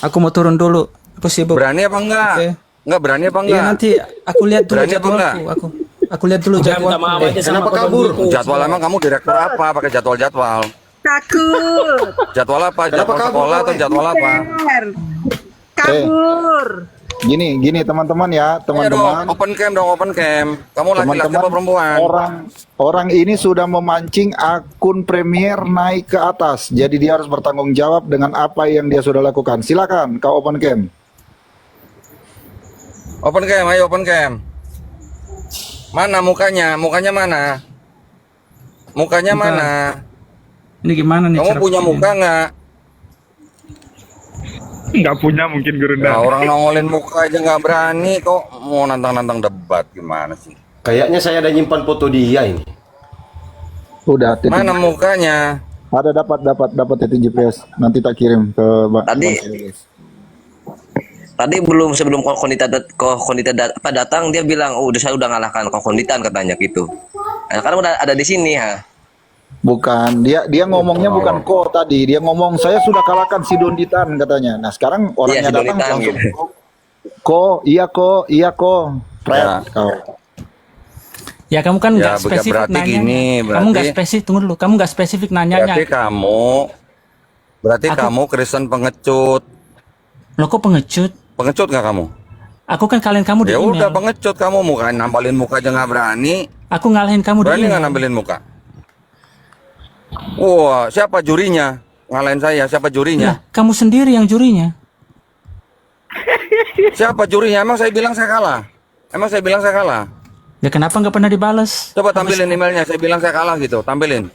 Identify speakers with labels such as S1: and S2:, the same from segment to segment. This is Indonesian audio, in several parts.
S1: Aku mau turun dulu. Aku sibuk.
S2: Berani apa enggak?
S1: Oke.
S2: Enggak berani apa
S1: Iya
S2: enggak?
S1: nanti aku lihat dulu
S2: Berani apa enggak?
S1: jadwalku. Aku lihat dulu
S3: Jangan minta
S1: jadwalku.
S3: maaf aja sama
S2: Kenapa
S3: Kodon
S2: kabur?
S3: gitu.
S2: Jadwal emang kamu direktur apa? Pakai jadwal-jadwal.
S4: Takut.
S2: Jadwal apa?
S5: Kenapa
S2: Jadwal
S5: kabur,
S2: sekolah atau
S5: Boy?
S2: jadwal apa?
S4: Fer. Kabur.
S6: Gini teman-teman ya,
S2: Ayo dong,
S6: teman-teman.
S2: open cam dong, open cam. Kamu laki-laki apa perempuan?
S6: Orang ini sudah memancing akun Premier naik ke atas. Jadi dia harus bertanggung jawab dengan apa yang dia sudah lakukan. Silakan kau open cam.
S2: Open cam, ayo open cam. Mana mukanya? Mukanya mana? Mukanya
S1: Bentar.
S2: mana?
S1: Ini gimana nih?
S2: Kamu
S1: cara
S2: punya
S1: pakainya?
S2: muka nggak?
S7: Nggak punya mungkin Guru
S2: Ya, orang nongolin muka aja nggak berani kok mau nantang-nantang debat gimana sih?
S5: Kayaknya saya ada nyimpan foto dia ini.
S6: Udah,
S2: Mana mukanya?
S6: ada dapat titik GPS. Nanti tak kirim ke
S8: Tadi sebelum Konita datang dia bilang, "Oh, saya udah ngalahkan Konitan," katanya gitu. Nah, sekarang udah ada di sini ya.
S6: Bukan, dia ngomongnya bukan ko tadi. Dia ngomong saya sudah kalahkan si Donditan katanya. Nah, sekarang orangnya
S8: si
S6: datang
S8: Donditan,
S6: langsung
S8: gitu.
S6: iya ko. Fred,
S2: Ya.
S6: kau.
S1: Ya kamu kan
S2: Ya,
S1: nggak spesifik
S2: berarti
S1: nanya.
S2: gini,
S1: Kamu nggak
S2: berarti-
S1: spesifik, tunggu dulu. Kamu nggak spesifik nanyanya.
S2: Berarti
S1: Aku-
S2: kamu Kristen pengecut.
S1: Loh kok pengecut?
S2: Pengecut nggak kamu?
S1: Aku kan kalian kamu di
S2: Ya
S1: email.
S2: udah pengecut kamu, muka nampalin muka aja nggak berani.
S1: Aku ngalahin kamu
S2: Berani
S1: di
S2: nggak
S1: email.
S2: nampilin muka? Wah, siapa jurinya? Ngalahin saya, siapa
S1: Lah,
S2: jurinya?
S1: kamu sendiri yang jurinya.
S2: Siapa jurinya? Emang saya bilang saya kalah? Emang saya bilang saya kalah?
S1: Ya kenapa nggak pernah dibalas?
S2: Coba tampilin emailnya, saya bilang saya kalah gitu, tampilin.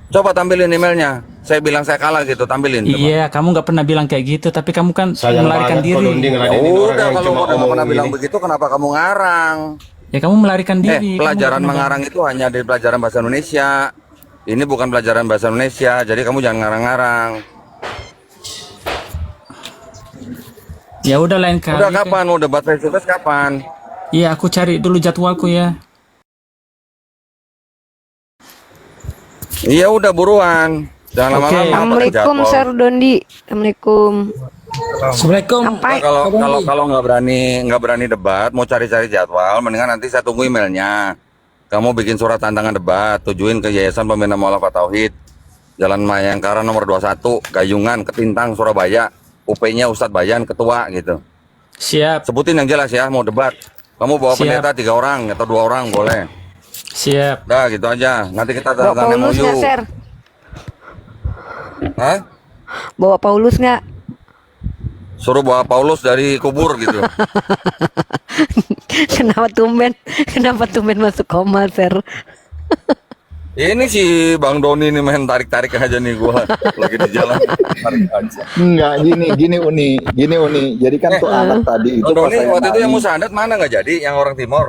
S2: Coba tampilin emailnya, saya bilang saya kalah gitu, tampilin. Coba.
S1: Iya, kamu nggak pernah bilang kayak gitu, tapi kamu kan
S5: Sayang
S1: melarikan
S5: banget Kodon
S1: diri.
S5: dia
S2: Ya
S5: ngeladenin orang
S2: udah,
S5: yang
S2: kalau
S5: cuma
S2: udah nggak pernah
S5: omong
S2: bilang
S5: ini.
S2: begitu, kenapa kamu ngarang?
S1: Ya kamu melarikan diri. Kamu
S2: Pelajaran
S1: nggak pernah
S2: mengarang itu hanya di pelajaran bahasa Indonesia. Ini bukan pelajaran bahasa Indonesia, jadi kamu jangan ngarang-ngarang.
S1: Ya udah lain kali.
S2: Udah kapan mau debat face to face kapan?
S1: Iya, aku cari dulu jadwalku ya.
S2: Iya udah buruan. Jangan
S1: Oke.
S2: lama-lama pakai
S4: Assalamualaikum,
S2: jadwal.
S4: Sir Dondi. Assalamualaikum.
S3: Assalamualaikum.
S4: Sampai.
S2: Nah, kalau nggak berani debat, mau cari-cari jadwal, mendingan nanti saya tunggu emailnya. Kamu bikin surat tantangan debat, tujuin ke Yayasan Pembina Mualafat Tauhid, Jalan Mayangkara nomor 21, Gayungan, Ketintang, Surabaya. UP-nya Ustadz Bayan, ketua gitu.
S1: Siap,
S2: Sebutin yang jelas ya, mau debat. Kamu bawa
S1: Siap.
S2: pendeta 3 orang atau 2 orang boleh.
S1: siap.
S2: Dah gitu aja. Nanti kita
S4: Bawa
S2: tanda
S4: Paulus
S2: MOU.
S4: nggak, Sir?
S2: Hah?
S4: Bawa Paulus nggak?
S2: Suruh bawa Paulus dari kubur gitu.
S4: Kenapa tumben? Kenapa tumben masuk koma, Sir?
S2: Ini si Bang Doni nih main tarik-tarik aja nih gua lagi di jalan. Tarik aja.
S6: Enggak, gini Uni. Jadi kan tuh anak tadi itu
S2: Bang
S6: pas
S2: Doni
S6: saya
S2: waktu itu yang
S6: naik.
S2: musadat mana nggak jadi? Yang orang Timor.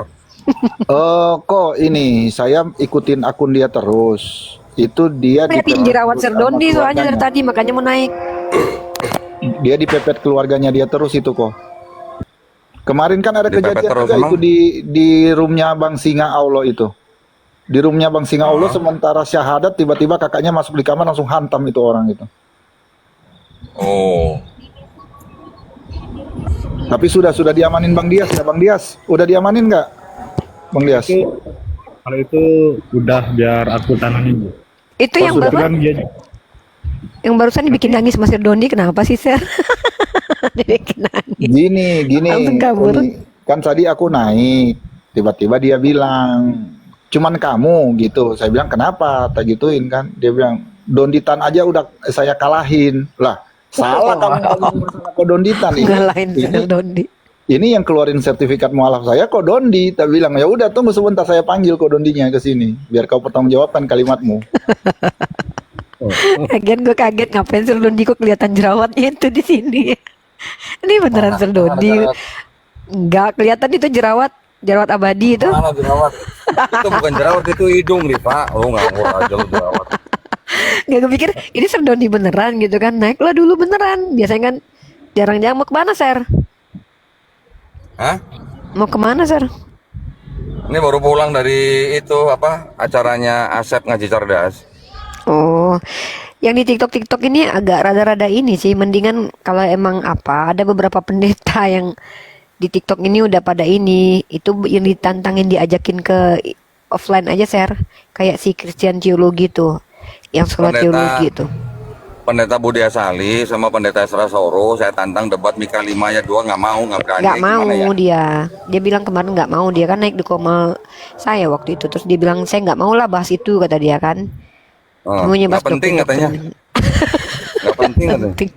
S6: Kok ini saya ikutin akun dia terus. Itu dia
S4: Liatin jerawat Sir Dondi soalnya dari tadi, makanya mau naik.
S6: Dia dipepet keluarganya dia terus itu kok. Kemarin kan ada
S2: Dipepet
S6: kejadian
S2: terus,
S6: juga
S2: emang?
S6: itu di roomnya Bang Singa Allah itu. Di roomnya Bang Singa Allah sementara syahadat tiba-tiba kakaknya masuk di kamar langsung hantam itu orang itu.
S2: Oh.
S6: Tapi sudah diamanin Bang Dias ya Bang Dias. Udah diamanin nggak Bang Dias?
S7: Kalau itu udah biar aku tanamin.
S4: Itu yang
S6: sudah.
S4: baru,
S7: Kan dia
S4: yang barusan dibikin nangis Mas Sir Dondi, kenapa sih, Sir? Dibikin nangis.
S6: Gini
S4: Langsung kabur.
S6: Uni. Kan tadi aku naik tiba-tiba dia bilang cuman kamu gitu. Saya bilang kenapa tak gituin kan. Dia bilang Donditan aja udah saya kalahin lah. Salah kamu ngomong masalah kok Donditan ini.
S4: Ngalahin Sir Dondi.
S6: Ini yang keluarin sertifikat mualaf saya kok Dondi. Tak bilang ya udah tunggu sebentar saya panggil kok Dondinya ke sini biar kau pertanggungjawabkan kalimatmu.
S4: Lagian gue kaget ngapain Sir Dondi kok kelihatan jerawatnya itu di sini. Ini beneran Sir Dondi. Enggak kelihatan itu jerawat abadi itu.
S2: Mana jerawat? Itu bukan jerawat, itu hidung nih Pak. Oh nggak aja lu jerawat.
S4: Nggak kepikir ini Sir Dondi beneran gitu kan. Naiklah dulu beneran. Biasanya kan jarang-jarang mau kemana Sir?
S2: Hah?
S4: Mau kemana Sir?
S2: Ini baru pulang dari itu apa acaranya Asep Ngaji Cerdas.
S4: Oh, yang di TikTok ini agak rada-rada ini sih. Mendingan kalau emang apa, ada beberapa pendeta yang di TikTok ini udah pada ini, itu yang ditantangin diajakin ke offline aja share, kayak si Christian teologi tuh, yang sekolah
S2: Pendeta.
S4: teologi tuh.
S2: Pendeta Budi Asali sama pendeta Esra Soro saya tantang debat Mika 5 ayat 2 nggak mau, nggak berani.
S4: Nggak mau
S2: Gimana ya?
S4: dia bilang kemarin nggak mau, dia kan naik di koma saya waktu itu, terus dia bilang saya nggak mau lah bahas itu, kata dia kan. Semuanya
S2: Nggak
S4: bahas
S2: penting
S4: doktrin.
S2: katanya. Nggak penting
S4: Nggak
S2: katanya.
S4: penting.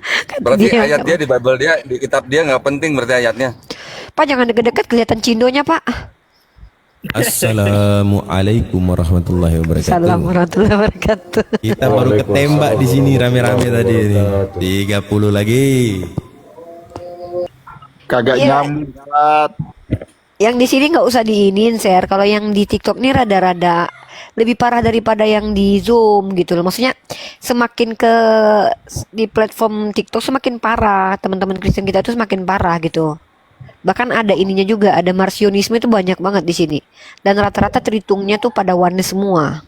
S4: Kata
S2: Berarti
S4: dia,
S2: ayat dia di Bible dia, di kitab dia nggak penting berarti ayatnya.
S4: Pak jangan deket-deket kelihatan cindonya Pak.
S9: Assalamualaikum warahmatullahi wabarakatuh.
S4: Assalamualaikum warahmatullahi wabarakatuh.
S9: Kita baru ketembak di sini rame-rame tadi ini. 30 lagi.
S6: Kagak
S4: Iya.
S6: nyambung, Ustaz.
S4: Yang di sini nggak usah diinin share. Kalau yang di TikTok nih rada-rada lebih parah daripada yang di Zoom gitu loh. Maksudnya semakin ke di platform TikTok semakin parah. Teman-teman Kristen kita tuh semakin parah gitu. Bahkan ada ininya juga, ada marsionisme itu banyak banget di sini. Dan rata-rata terhitungnya tuh pada oneness semua.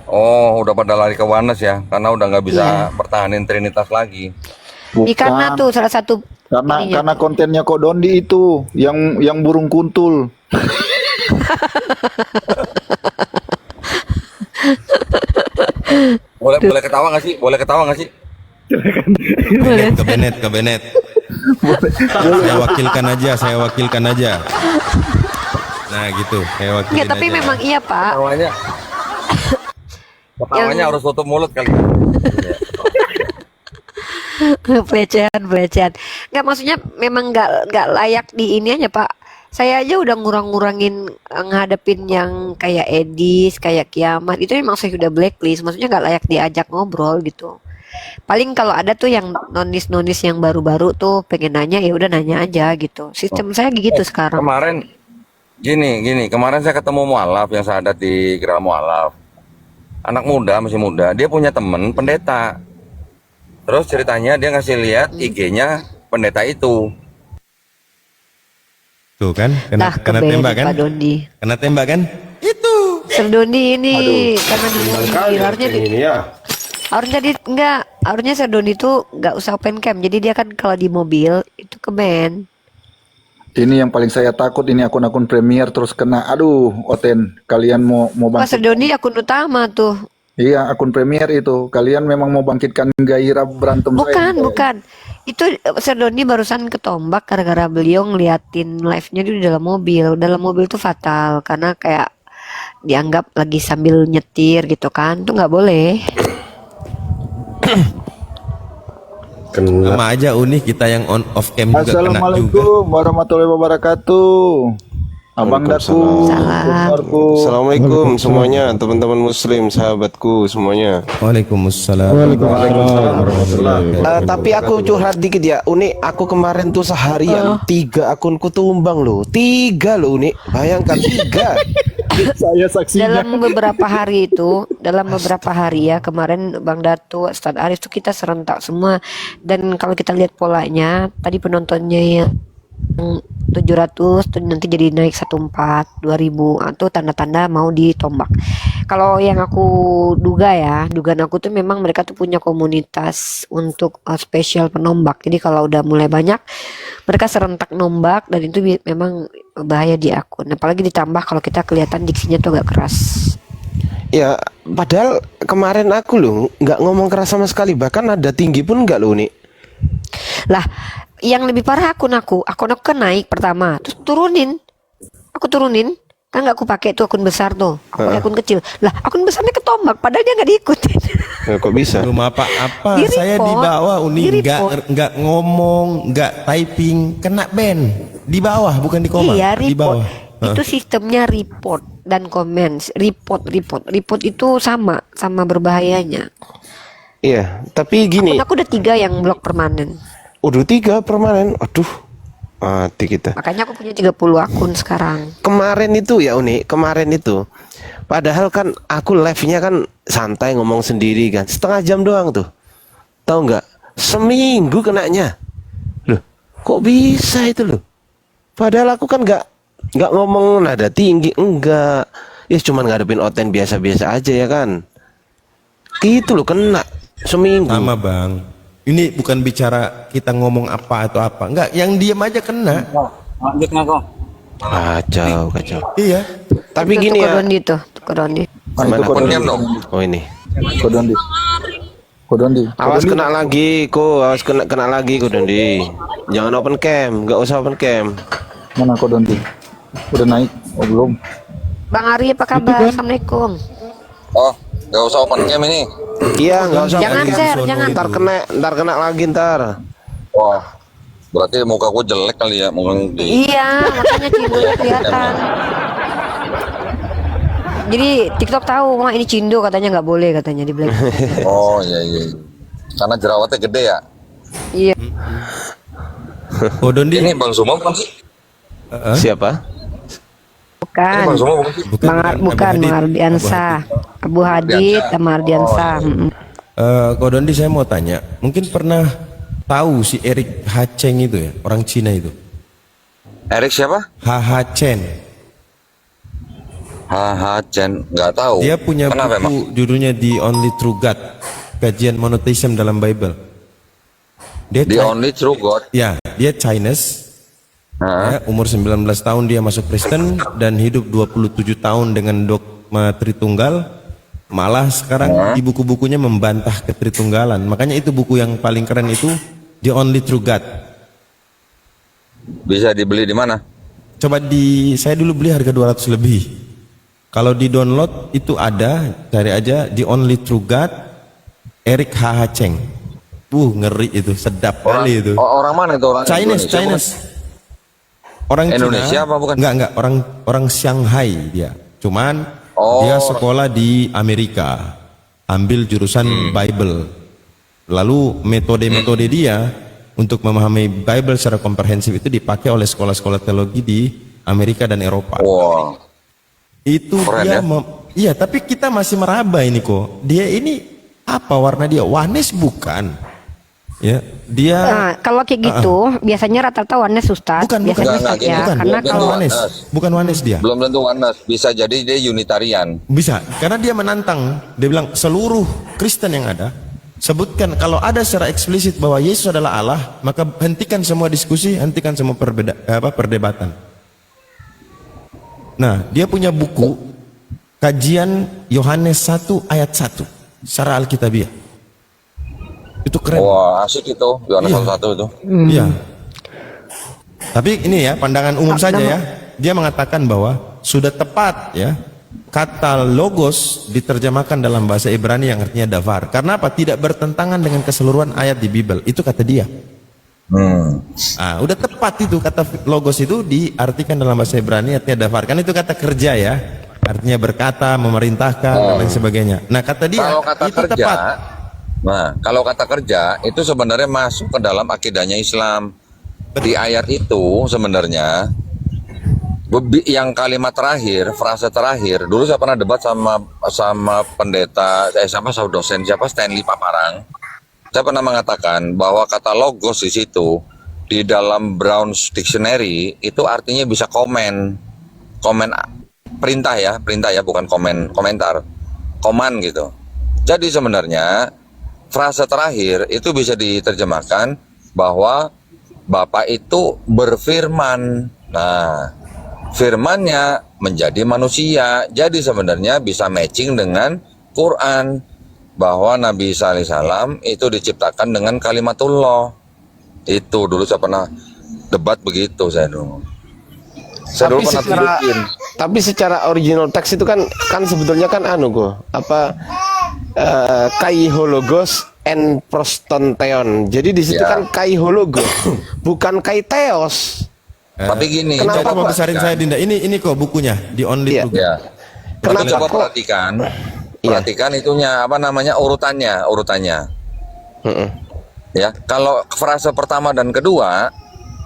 S2: Oh, udah pada lari ke Oneness ya, karena udah nggak bisa
S4: Iya.
S2: pertahanin Trinitas lagi.
S4: Ini karena tuh salah satu ininya
S6: karena
S4: tuh.
S6: kontennya Kok Dondi itu yang burung kuntul.
S2: Boleh ketawa nggak sih? Boleh ketawa nggak sih?
S9: Ke Bennett. Saya wakilkan aja. Nah gitu, saya wakilin
S4: Enggak, tapi
S9: aja.
S4: memang iya Pak.
S2: Ketawanya harus tutup mulut kali.
S4: pelecehan. Nggak, maksudnya memang nggak layak di ini aja Pak. Saya aja udah ngurangin ngadepin yang kayak Edis, kayak Kiamat itu memang saya udah blacklist. Maksudnya nggak layak diajak ngobrol gitu. Paling kalau ada tuh yang nonis yang baru-baru tuh pengen nanya ya udah nanya aja gitu. Sistem saya gitu sekarang.
S2: Kemarin kemarin saya ketemu mualaf yang sahadat di Geral Mualaf. Anak muda, masih muda, dia punya temen pendeta. Terus ceritanya dia ngasih lihat IG-nya pendeta itu.
S9: Tuh kan,
S4: Nah,
S9: kena tembak kan?
S4: Pak Dondi.
S9: Kena tembak kan?
S4: Sir Dondi ini karena
S5: Kali
S4: harusnya
S5: ini ya.
S4: harusnya Sir Dondi tuh nggak usah open cam. Jadi dia kan kalau di mobil itu ke ban.
S6: Ini yang paling saya takut, ini akun-akun Premier terus kena. Aduh, Oten, kalian mau
S4: Pak Sir
S6: bangkit.
S4: Dondi akun utama tuh.
S6: Iya, akun Premier itu. Kalian memang mau bangkitkan gairah berantem saya.
S4: Bukan. Itu Sir Dondi barusan ketombak gara-gara beliau ngeliatin live-nya di dalam mobil. Dalam mobil tuh fatal karena kayak dianggap lagi sambil nyetir gitu kan. Tuh nggak boleh.
S5: Kena.
S9: Sama aja unik kita yang on off cam juga kena juga.
S6: Assalamualaikum warahmatullahi wabarakatuh. Abang Daku,
S4: Salam.
S6: Saudaraku.
S5: Assalamualaikum semuanya, teman-teman muslim, sahabatku semuanya.
S9: Waalaikumsalam.
S5: Tapi aku curhat dikit ya, Uni. Aku kemarin tuh seharian 3 akunku tumbang loh. 3 loh, Uni. Bayangkan 3.
S6: Saya saksinya.
S4: Dalam beberapa hari ya kemarin Bang Datu, Ustadz Arif tuh kita serentak semua. Dan kalau kita lihat polanya, tadi penontonnya yang 700 tuh nanti jadi naik 14 2000 atau tanda-tanda mau ditombak. Kalau yang aku dugaan aku tuh memang mereka tuh punya komunitas untuk spesial penombak. Jadi kalau udah mulai banyak mereka serentak nombak dan itu memang bahaya di akun. Apalagi ditambah kalau kita kelihatan diksinya tuh agak keras.
S5: Ya, padahal kemarin aku loh nggak ngomong keras sama sekali. Bahkan ada tinggi pun nggak loh, Uni.
S4: Lah, yang lebih parah akun aku kan naik pertama, terus aku turunin, kan nggak aku pakai tuh akun besar tuh, aku pakai akun kecil. Lah, akun besarnya ketombak, padahal dia nggak diikutin.
S5: Kok bisa?
S9: Belum apa-apa,
S4: Di-report,
S9: saya di bawah Uni
S4: di-report.
S9: nggak ngomong, nggak typing, kena ban. Di bawah bukan di koma,
S4: Iya,
S9: di bawah.
S4: report. Itu sistemnya report dan comments, report itu sama berbahayanya.
S5: Iya, tapi gini.
S4: Akun aku udah 3 yang blok permanen,
S5: Udah 3 permanen. Aduh, mati kita.
S4: makanya aku punya 30 akun sekarang.
S5: Kemarin itu ya Uni, kemarin itu. Padahal kan aku live-nya kan santai ngomong sendiri kan. Setengah jam doang tuh. Tahu nggak? Seminggu kenanya. Loh, kok bisa itu loh? Padahal aku kan nggak ngomong nada tinggi, enggak. Ya cuman ngadepin Oten biasa-biasa aja ya kan. Gitu loh, kena seminggu.
S9: Sama bang. Ini bukan bicara kita ngomong apa atau apa. Enggak, yang diam aja kena.
S5: Kacau.
S9: Iya.
S5: Tapi
S4: Tuh,
S5: gini
S4: tuh,
S5: ya.
S4: Kodondi tuh, Kodondi.
S5: Mana
S6: Itu
S2: Diam dong.
S5: Oh ini.
S6: Kodondi. Kodondi.
S5: Awas kena lagi, awas kena lagi Kodondi. Jangan open cam, nggak usah open cam.
S6: Mana Kodondi? Udah naik? Oh belum.
S4: Bang Ari apa kabar? Assalamualaikum.
S2: Oh, nggak usah open cam ini.
S5: Iya, nggak usah
S4: Jangan
S5: open cam.
S4: share, jangan.
S5: Ntar kena lagi ntar.
S2: Wah, berarti muka gue jelek kali ya, mungkin di.
S4: Iya, makanya cindonya kelihatan. Jadi TikTok tahu, Mak, ini cindo katanya nggak boleh katanya di black.
S2: Oh iya. Karena jerawatnya gede ya.
S4: Iya.
S9: Kodondi.
S2: Ini Bang Sumo bukan sih?
S5: Siapa?
S4: Bukan.
S2: Bang Sumo bukan sih?
S4: Bukan, Bang Ardiansa. Abu Hadid sama Ardiansa.
S9: Kodondi, saya mau tanya, mungkin pernah tahu si Erik Hacheng itu ya, orang Cina itu?
S2: Erik siapa?
S9: Hacheng.
S2: Chen, nggak tahu.
S9: Dia punya
S2: Kenapa emang?
S9: buku judulnya The Only True God, kajian monotheism dalam Bible. Dia
S2: The Only True God.
S9: Ya, dia Chinese. Ya, umur 19 tahun dia masuk Kristen dan hidup 27 tahun dengan dogma Tritunggal. Malah sekarang di buku-bukunya membantah ketritunggalan. Makanya itu buku yang paling keren itu The Only True God.
S2: Bisa dibeli di mana?
S9: Coba saya dulu beli harga 200 lebih. Kalau di download itu ada, cari aja The Only True God, Erik Hacheng. Ngeri itu, sedap kali itu.
S2: Orang mana itu orang?
S9: Chinese. Orang
S2: Indonesia
S9: Cina,
S2: apa bukan?
S9: Enggak, orang Shanghai dia. Cuman dia sekolah di Amerika, ambil jurusan Bible. Lalu metode-metode dia untuk memahami Bible secara komprehensif itu dipakai oleh sekolah-sekolah teologi di Amerika dan Eropa.
S2: Wow.
S9: Itu
S2: keren
S9: dia
S2: ya?
S9: Iya, tapi kita masih meraba ini kok. Dia ini apa warna dia? Warnes bukan? Ya, dia
S4: Nah, kalau kayak gitu, biasanya rata-rata warnanya Ustaz.
S9: Bukan.
S4: Biasanya
S2: Enggak,
S4: Ustaz ya,
S2: bukan.
S4: karena
S2: Bukan
S4: kalau
S9: Wanes. Bukan Wanes dia.
S2: Belum tentu oneness. Bisa jadi dia Unitarian.
S9: Bisa, karena dia menantang. Dia bilang seluruh Kristen yang ada sebutkan kalau ada secara eksplisit bahwa Yesus adalah Allah, maka hentikan semua diskusi, hentikan semua perdebatan. Nah, dia punya buku kajian Yohanes 1 ayat 1 secara Alkitabiah. Itu keren.
S2: Wah, asik itu. Yohanes 1 itu.
S9: Iya. Tapi ini ya pandangan umum saja ya. Dia mengatakan bahwa sudah tepat ya kata logos diterjemahkan dalam bahasa Ibrani yang artinya davar. Karena apa? Tidak bertentangan dengan keseluruhan ayat di Bible. Itu kata dia. Udah tepat itu kata logos itu diartikan dalam bahasa Ibrani artinya davar. Kan itu kata kerja ya. Artinya berkata, memerintahkan dan lain sebagainya. Nah, kata dia
S2: Kalau kata
S9: itu
S2: kerja,
S9: tepat.
S2: nah kalau kata kerja itu sebenarnya masuk ke dalam akidahnya Islam. Di ayat itu sebenarnya yang kalimat terakhir, frase terakhir, dulu saya pernah debat sama pendeta, dosen siapa, Stanley Paparang. Saya pernah mengatakan bahwa kata logos di situ di dalam Brown's Dictionary itu artinya bisa komen perintah ya, bukan komentar, command gitu. Jadi sebenarnya frase terakhir itu bisa diterjemahkan bahwa Bapa itu berfirman. Nah, firmannya menjadi manusia. Jadi sebenarnya bisa matching dengan Quran bahwa Nabi Isa alaihissalam itu diciptakan dengan kalimatullah. Itu dulu saya pernah debat begitu saya dulu. Saya dulu pernah tunjukin.
S5: Tapi secara original teks itu kan sebetulnya kan kaihologos en prostonteon. Jadi di situ kan kaihologos, bukan kaiteos.
S2: Tapi gini,
S9: Kenapa
S2: coba
S9: mau besarin saya Dinda? Ini kok bukunya di Only True God.
S2: ya.
S5: Kenapa
S2: Tapi coba
S5: kok?
S2: perhatikan itunya urutannya. Ya, kalau frase pertama dan kedua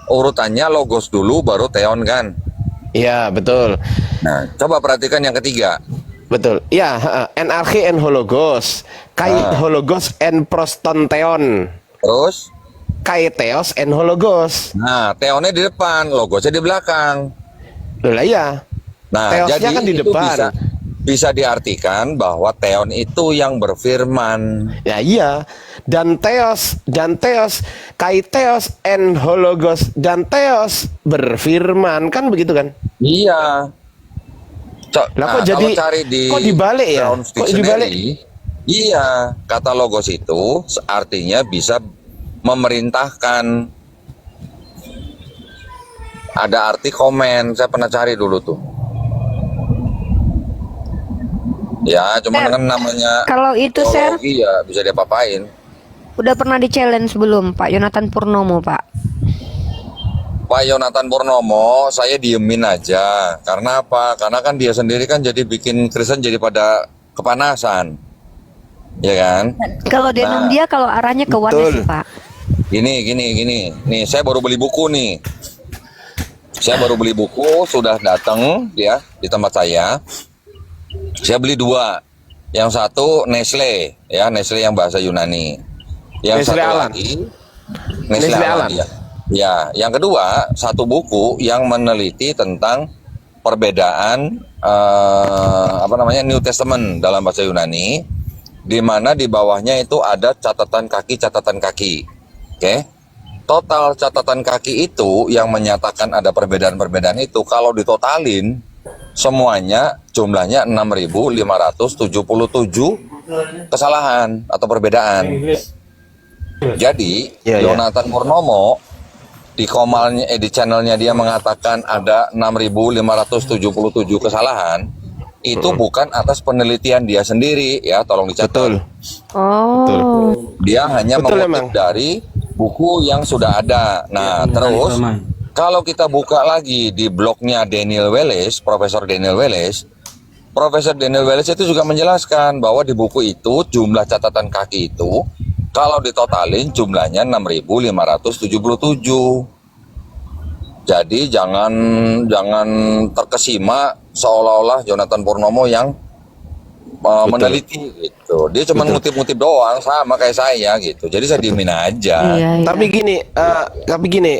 S2: urutannya logos dulu baru theon kan.
S5: Iya, betul.
S2: Nah, coba perhatikan yang ketiga.
S5: Betul. Ya, NRK en hologos, hologos en prostonteon.
S2: Terus,
S5: Kaiteos en hologos.
S2: nah, theonnya di depan, logosnya di belakang.
S5: Loh lah iya.
S2: Nah,
S5: Theosnya
S2: jadi
S5: kan di
S2: itu
S5: depan.
S2: bisa diartikan bahwa Theon itu yang berfirman.
S5: Ya iya. Dan Theos, kai Theos en hologos, dan Theos berfirman, kan begitu kan?
S2: Iya.
S5: Lah kok jadi
S2: kalau cari di
S5: kok dibalik ya?
S2: Brown's
S5: Kok dibalik?
S2: Dictionary, iya, kata logos itu artinya bisa memerintahkan. Ada arti komen, saya pernah cari dulu tuh. Ya, cuma
S4: Ser,
S2: dengan namanya
S4: kalau itu, Ser,
S2: teologi ya bisa diapa-apain.
S4: udah pernah di challenge belum Pak Yonatan Purnomo, Pak?
S2: Pak Yonatan Purnomo, saya diemin aja. Karena apa? Karena kan dia sendiri kan jadi bikin Kristen jadi pada kepanasan. Ya kan?
S4: Kalau denom dia kalau arahnya ke Oneness sih, Pak.
S2: Gini. Nih, saya baru beli buku nih. Saya baru beli buku, sudah datang ya di tempat saya. Saya beli 2. Yang satu Nestle, ya Nestle yang bahasa Yunani. Yang
S5: Nestle
S2: satu
S5: Alan.
S2: lagi
S5: Nestle Alan.
S2: ya. Ya, yang kedua satu buku yang meneliti tentang perbedaan New Testament dalam bahasa Yunani, di mana di bawahnya itu ada catatan kaki. Oke. Total catatan kaki itu yang menyatakan ada perbedaan-perbedaan itu kalau ditotalin semuanya jumlahnya 6.577 kesalahan atau perbedaan. Jadi Yonatan Purnomo di komalnya di channelnya dia mengatakan ada 6.577 kesalahan. Itu bukan atas penelitian dia sendiri ya, tolong dicatat.
S4: Oh.
S2: Dia hanya
S5: Betul
S2: mengutip dari buku yang sudah ada. Nah, terus kalau kita buka lagi di blognya Daniel Wallace, Profesor Daniel Wallace itu juga menjelaskan bahwa di buku itu jumlah catatan kaki itu kalau ditotalin jumlahnya 6.577. Jadi jangan terkesima seolah-olah Yonatan Purnomo yang meneliti gitu. Dia cuma ngutip-ngutip doang sama kayak saya gitu. Jadi saya diemin aja.
S4: Iya.
S5: Tapi gini,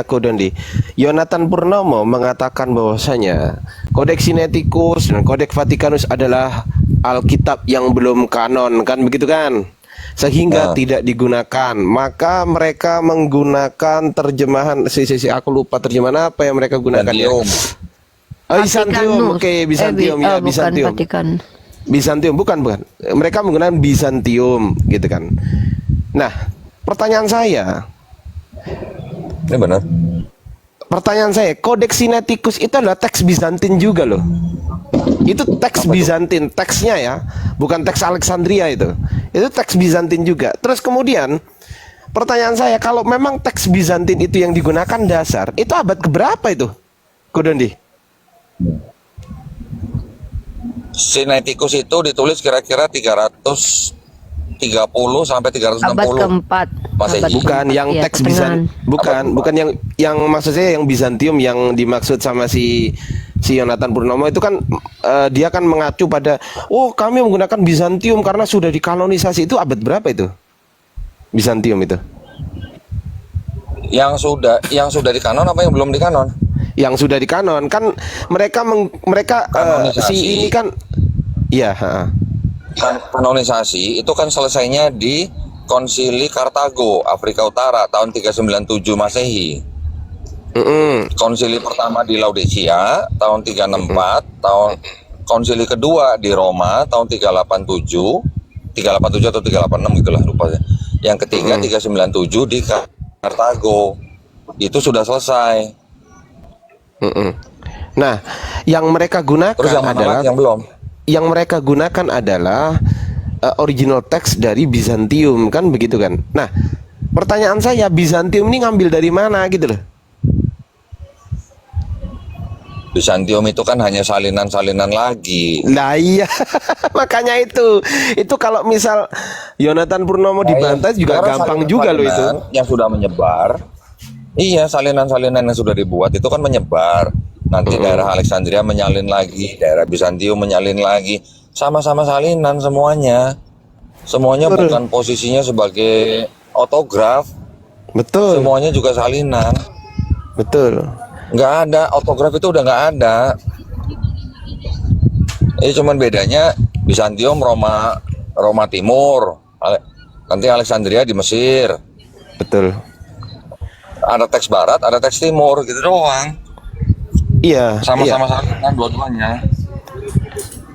S5: Ko Dondi, Yonatan Purnomo mengatakan bahwasanya Codex Sinaiticus dan Codex Vaticanus adalah Alkitab yang belum kanon, kan begitu kan? Sehingga tidak digunakan. Maka mereka menggunakan terjemahan aku lupa terjemahan apa yang mereka gunakan ya. Byzantium, oke, Byzantium ya, Byzantium. Byzantium bukan. Mereka menggunakan Byzantium gitu kan. Nah, pertanyaan saya.
S2: Ini benar.
S5: Pertanyaan saya, Codex Sinaiticus itu adalah teks Bizantin juga loh. Itu teks Bizantin, teksnya ya, bukan teks Alexandria itu. Itu teks Bizantin juga. Terus kemudian pertanyaan saya, kalau memang teks Bizantin itu yang digunakan dasar, itu abad keberapa itu, Kodondi?
S2: Sinaiticus itu ditulis kira-kira 330 sampai 360.
S4: Abad keempat.
S2: Masehi.
S5: Bukan yang
S4: Iya,
S5: teks Bizantin,
S4: pertengahan.
S5: bukan yang maksud saya yang Bizantium yang dimaksud sama si Yonatan Purnomo itu kan dia kan mengacu pada kami menggunakan Bizantium karena sudah dikanonisasi. Itu abad berapa itu? Bizantium itu.
S2: Yang sudah dikanon apa yang belum dikanon?
S5: Yang sudah dikanon kan mereka si ini kan
S2: Kanonisasi itu kan selesainya di Konsili Kartago, Afrika Utara tahun 397 Masehi. Konsili pertama di Laodicea tahun 364, konsili kedua di Roma tahun 387 atau 386 gitulah lupa ya. Yang ketiga 397 di Kartago. Itu sudah selesai.
S5: Nah, yang mereka gunakan
S2: Terus yang mana
S5: adalah
S2: lagi yang belum?
S5: Yang mereka gunakan adalah original text dari Bizantium, kan begitu kan? Nah, pertanyaan saya, Bizantium ini ngambil dari mana gitu loh?
S2: Bizantium itu kan hanya salinan-salinan lagi.
S5: Nah iya, makanya itu kalau misal Yonatan Purnomo dibantai juga gampang juga loh itu.
S2: Yang sudah menyebar. Iya, salinan-salinan yang sudah dibuat itu kan menyebar. Nanti daerah Alexandria menyalin lagi, daerah Bizantium menyalin lagi. Sama-sama salinan semuanya. Semuanya bukan posisinya sebagai autograf.
S5: Betul.
S2: Semuanya juga salinan.
S5: Betul.
S2: Nggak ada, autograf itu udah nggak ada. Cuman bedanya Bizantium Roma Timur, nanti Alexandria di Mesir.
S5: Betul.
S2: Ada teks barat, ada teks timur, gitu doang.
S5: Iya.
S2: Sama-sama kan dua-duanya.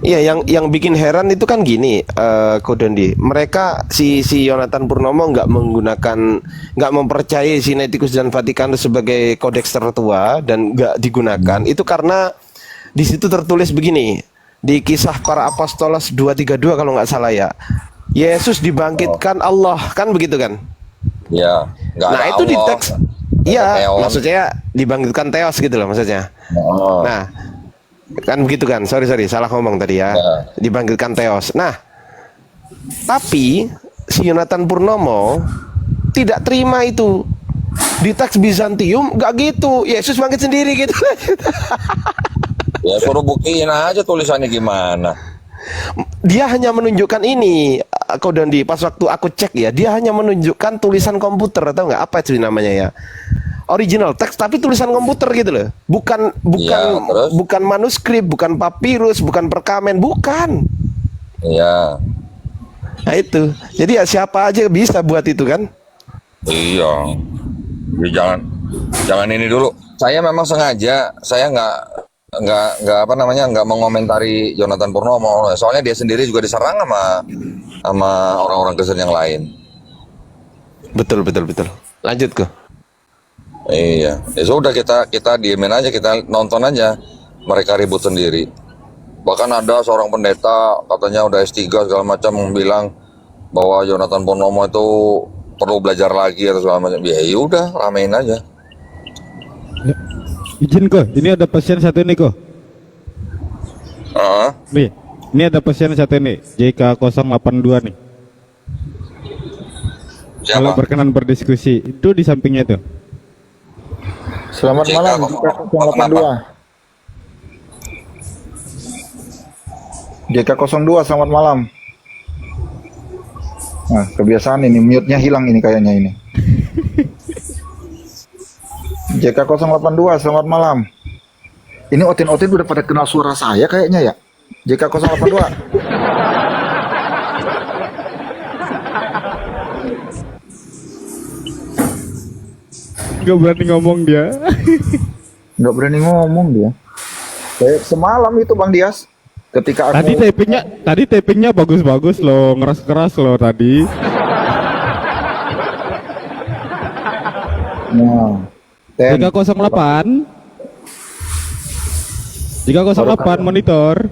S5: Iya, yang bikin heran itu kan gini, Ko Dondi. Mereka si Yonatan Purnomo nggak mempercayai Sinaiticus dan Vatikanus sebagai kodeks tertua dan nggak digunakan. Itu karena di situ tertulis begini di Kisah Para Apostolos 232 kalau nggak salah ya. Yesus dibangkitkan Allah, kan begitu kan?
S2: Ya.
S5: Nah itu di teks, iya,
S2: Theos.
S5: maksudnya dibangkitkan Theos gitu loh maksudnya. Nah, kan begitu kan? Sorry, salah ngomong tadi ya. Dibangkitkan Theos. Nah, tapi si Yonatan Purnomo tidak terima itu. Di teks Bizantium nggak gitu. Yesus bangkit sendiri gitu.
S2: Ya suruh buktiin aja tulisannya gimana.
S5: Dia hanya menunjukkan ini, Ko Dondi. Pas waktu aku cek ya, dia hanya menunjukkan tulisan komputer, atau nggak apa itu namanya ya? Original teks tapi tulisan komputer gitu loh. Bukan bukan manuskrip, bukan papirus, bukan perkamen, bukan.
S2: Iya.
S5: Nah itu. Jadi ya siapa aja bisa buat itu kan?
S2: Iya. Ya, jangan ini dulu. Saya memang sengaja, saya nggak mengomentari Yonatan Purnomo. Soalnya dia sendiri juga diserang sama orang-orang Kristen yang lain.
S5: Betul. Lanjut ke.
S2: Iya, ya sudah kita diemin aja, kita nonton aja mereka ribut sendiri. Bahkan ada seorang pendeta katanya udah S3 segala macam bilang bahwa Yonatan Purnomo itu perlu belajar lagi atau segala macam. Ya udah, ramein aja.
S7: Izin Ko, ini ada pasien satu nih Ko. Nih, ini ada pasien satu nih, JK082 nih.
S2: Siapa?
S7: Kalau berkenan berdiskusi, itu di sampingnya tuh.
S6: Selamat malam, JK02, selamat malam. Nah, kebiasaan ini, mute-nya hilang ini kayaknya ini. JK082, selamat malam. Ini Otin udah pada kenal suara saya kayaknya ya. JK082.
S7: Gak berani ngomong dia.
S6: Nggak berani ngomong dia. Kayak semalam itu Bang Dias. Ketika aku
S7: Tadi tapingnya bagus-bagus loh, ngeras-keras loh tadi.
S6: Nah,
S7: 308 monitor.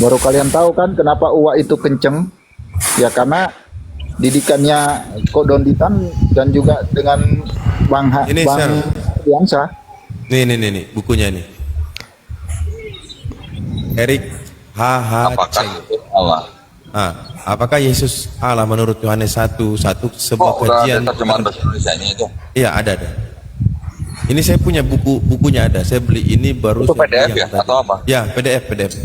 S6: baru kalian tahu kan kenapa Uwa itu kenceng? Ya karena didikannya Ko Donditan dan juga dengan Bang
S9: Ini,
S6: Yansa.
S9: Nih, bukunya nih. Erik H.H.
S2: Apakah
S9: Cheng.
S2: itu Allah?
S9: Apakah Yesus Allah menurut Yohanes 1:1 sebuah kajian?
S2: Udah terjemahan bahasa Indonesianya itu.
S9: Iya, ada. Ini saya punya bukunya ada. Saya beli ini baru.
S2: Itu PDF ya atau apa?
S9: Ya, PDF.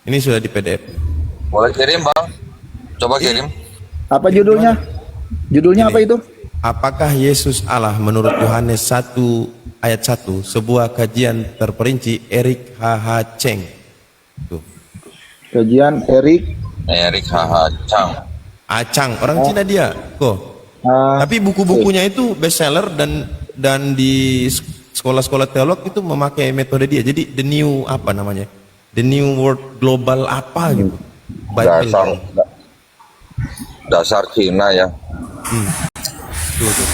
S9: Ini sudah di PDF.
S2: Boleh kirim Bang? Coba kirim.
S6: Apa judulnya? Judulnya
S9: Ini.
S6: apa itu?
S9: Apakah Yesus Allah menurut Yohanes 1:1 sebuah kajian terperinci Erik H.H. Cheng. Tuh.
S6: Kajian Erik
S2: H.H. Chang.
S9: Acang, orang Cina dia kok. Tapi buku-bukunya itu bestseller dan di sekolah-sekolah teolog itu memakai metode dia. Jadi the new apa namanya? The new world global apa gitu.
S2: Dasar Cina ya.
S9: Tuh.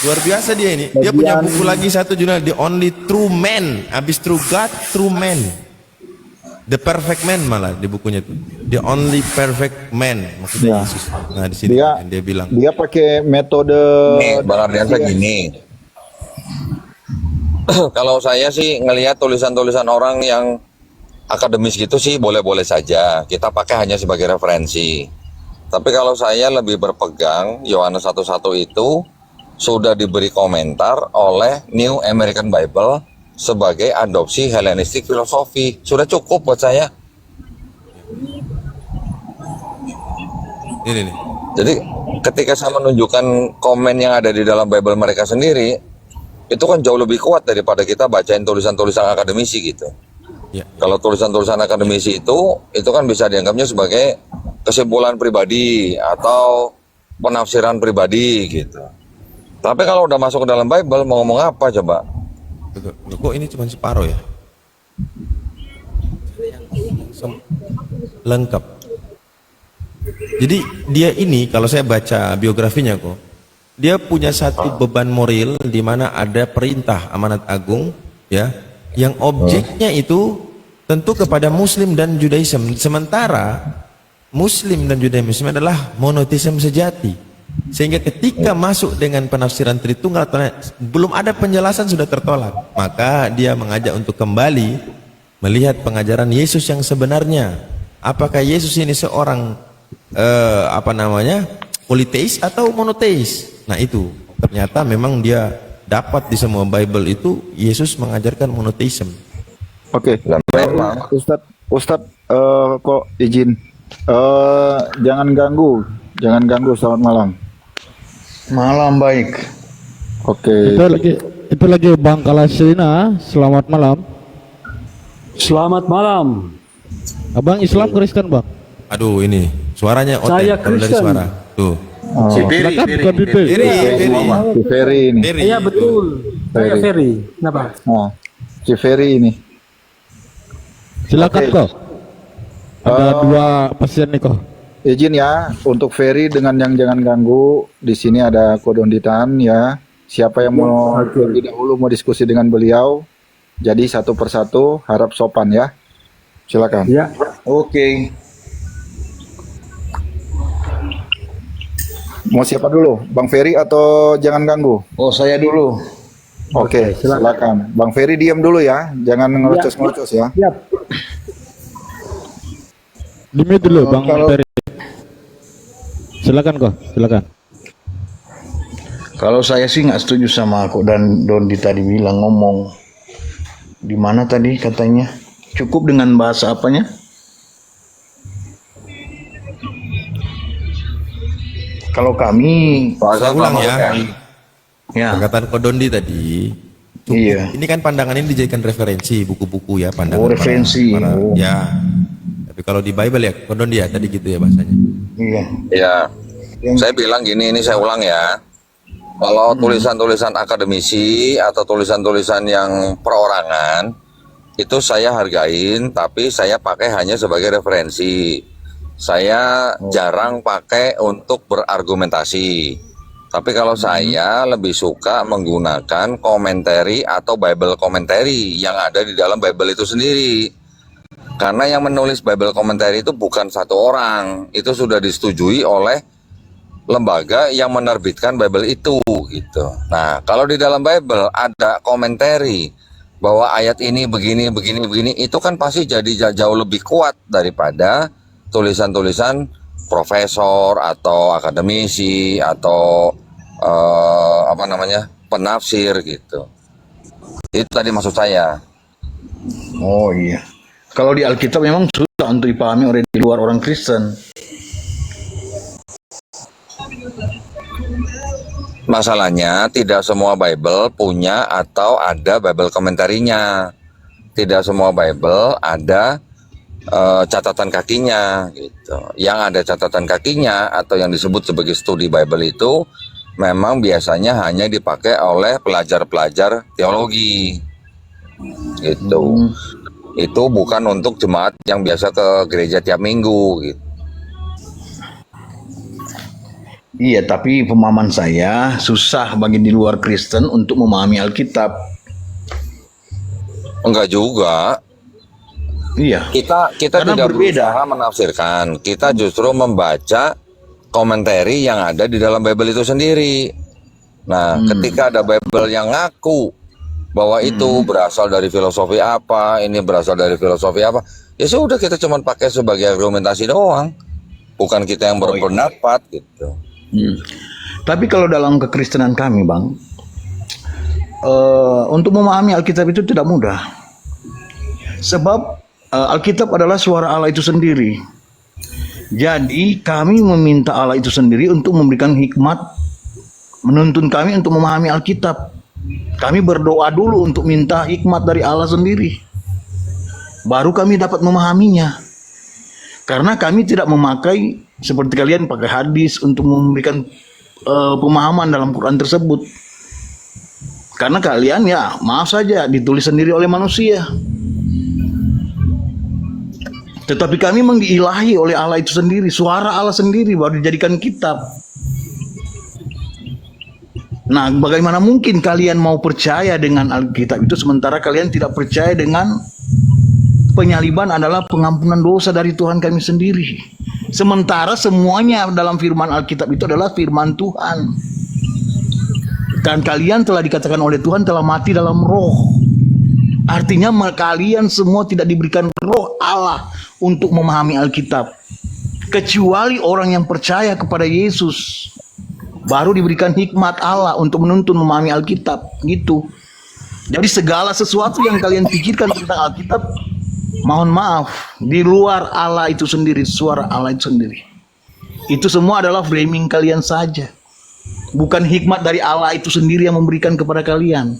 S9: Luar biasa dia ini. Dia punya buku lagi satu judul The Only True Man. Habis True God, True Man. The Perfect Man malah di bukunya tuh. The Only Perfect Man maksudnya Yesus. Nah di sini dia bilang.
S6: Dia pakai metode.
S2: Bang Ardiansa gini. Kalau saya sih ngelihat tulisan-tulisan orang yang akademis gitu sih boleh-boleh saja. Kita pakai hanya sebagai referensi. Tapi kalau saya lebih berpegang Yohanes 1:1 itu sudah diberi komentar oleh New American Bible sebagai adopsi Hellenistik filosofi. Sudah cukup buat saya.
S9: Ini nih.
S2: Jadi ketika saya menunjukkan komen yang ada di dalam Bible mereka sendiri, itu kan jauh lebih kuat daripada kita bacain tulisan-tulisan akademisi gitu.
S9: Ya.
S2: Kalau tulisan-tulisan akademisi itu kan bisa dianggapnya sebagai kesimpulan pribadi atau penafsiran pribadi gitu. Tapi kalau udah masuk ke dalam Bible mau ngomong apa coba?
S9: Betul. Loh, kok ini cuma separuh ya? Lengkap. Jadi dia ini kalau saya baca biografinya kok, dia punya satu beban moral di mana ada perintah amanat agung ya, yang objeknya itu tentu kepada Muslim dan Judaism. Sementara Muslim dan Judaism adalah monoteisme sejati. Sehingga ketika masuk dengan penafsiran Tritunggal belum ada penjelasan sudah tertolak. Maka dia mengajak untuk kembali melihat pengajaran Yesus yang sebenarnya. Apakah Yesus ini seorang politeis atau monoteis? Nah itu ternyata memang dia dapat di semua Bible itu Yesus mengajarkan monoteisme.
S6: Oke. Ustadz kok izin jangan ganggu. Selamat malam.
S10: Malam baik.
S6: Oke.
S7: Itu lagi Bang Kalasina. Selamat malam.
S3: Selamat malam.
S7: Abang Islam Kristen, Bang?
S9: Aduh ini suaranya
S3: Saya
S9: kalau dari
S3: Kristen.
S9: suara tuh.
S3: Silakan bukan Bibi.
S6: Si Ferry ini.
S3: Iya betul. Saya Ferry. Kenapa?
S6: Nah, si Ferry ini.
S7: Silakan
S6: Oke.
S7: kok. Ada dua pasien nih kok.
S6: Izin ya untuk Ferry dengan yang jangan ganggu. Di sini ada Kodonditan ya. Siapa yang mau lebih dahulu mau diskusi dengan beliau? Jadi satu persatu harap sopan ya. Silakan.
S3: Ya.
S10: Oke.
S6: Mau siapa dulu? Bang Ferry atau jangan ganggu?
S10: Oh, saya dulu.
S6: Oke, silakan. Bang Ferry diam dulu ya. Jangan ngelocos-ngelocos ya.
S3: Siap.
S7: Demi dulu Bang
S10: kalau-
S7: Ferry. Silakan kok, silakan.
S10: Kalau saya sih nggak setuju sama kok dan Dondi tadi bilang ngomong di mana tadi katanya cukup dengan bahasa apanya? Kalau kami,
S9: Saya ulang ya.
S10: ya,
S9: Perkataan Kodondi tadi.
S10: iya.
S9: Ini kan pandangan ini dijadikan referensi buku-buku ya, pandangan
S10: Oh, referensi.
S9: para-
S10: Oh.
S9: ya. Tapi kalau di Bible ya Kodondi ya tadi gitu ya bahasanya.
S10: Iya.
S2: Ya, saya bilang gini, ini saya ulang ya. Kalau tulisan-tulisan akademisi atau tulisan-tulisan yang perorangan, itu saya hargain, tapi saya pakai hanya sebagai referensi. Saya jarang pakai untuk berargumentasi. Tapi kalau saya lebih suka menggunakan komentari atau Bible komentari yang ada di dalam Bible itu sendiri. Karena yang menulis Bible komentari itu bukan satu orang, itu sudah disetujui oleh lembaga yang menerbitkan Bible itu gitu. Nah, kalau di dalam Bible ada komentari bahwa ayat ini begini, itu kan pasti jadi jauh lebih kuat daripada tulisan-tulisan profesor atau akademisi atau penafsir gitu. Itu tadi maksud saya.
S10: Oh iya. Kalau di Alkitab memang susah untuk dipahami oleh di luar orang Kristen.
S2: Masalahnya tidak semua Bible punya atau ada Bible komentarinya. Tidak semua Bible ada catatan kakinya gitu. Yang ada catatan kakinya atau yang disebut sebagai studi Bible itu memang biasanya hanya dipakai oleh pelajar-pelajar teologi. Gitu. Itu bukan untuk jemaat yang biasa ke gereja tiap minggu gitu.
S10: Iya, tapi pemahaman saya susah bagi di luar Kristen untuk memahami Alkitab.
S2: Enggak juga.
S10: Iya.
S2: Kita
S10: Karena
S2: tidak
S10: berbeda.
S2: berusaha menafsirkan. Kita justru membaca komentari yang ada di dalam Bible itu sendiri. Nah, ketika ada Bible yang ngaku bahwa itu berasal dari filosofi apa, ini berasal dari filosofi apa, ya sudah kita cuma pakai sebagai argumentasi doang. Bukan kita yang berpendapat gitu.
S10: Tapi kalau dalam kekristenan kami, Bang, untuk memahami Alkitab itu tidak mudah. Sebab Alkitab adalah suara Allah itu sendiri. Jadi kami meminta Allah itu sendiri untuk memberikan hikmat, menuntun kami untuk memahami Alkitab. Kami berdoa dulu untuk minta hikmat dari Allah sendiri. baru kami dapat memahaminya. Karena kami tidak memakai seperti kalian pakai hadis untuk memberikan pemahaman dalam Quran tersebut. Karena kalian ya maaf saja ditulis sendiri oleh manusia. Tetapi kami memang diilahi oleh Allah itu sendiri, suara Allah sendiri baru dijadikan kitab. Nah, bagaimana mungkin kalian mau percaya dengan Alkitab itu sementara kalian tidak percaya dengan penyaliban adalah pengampunan dosa dari Tuhan kami sendiri. Sementara semuanya dalam firman Alkitab itu adalah firman Tuhan. Dan kalian telah dikatakan oleh Tuhan telah mati dalam roh. Artinya kalian semua tidak diberikan roh Allah untuk memahami Alkitab. Kecuali orang yang percaya kepada Yesus baru diberikan hikmat Allah untuk menuntun memahami Alkitab, gitu. Jadi segala sesuatu yang kalian pikirkan tentang Alkitab, mohon maaf, di luar Allah itu sendiri, suara Allah itu sendiri. Itu semua adalah framing kalian saja. Bukan hikmat dari Allah itu sendiri yang memberikan kepada kalian.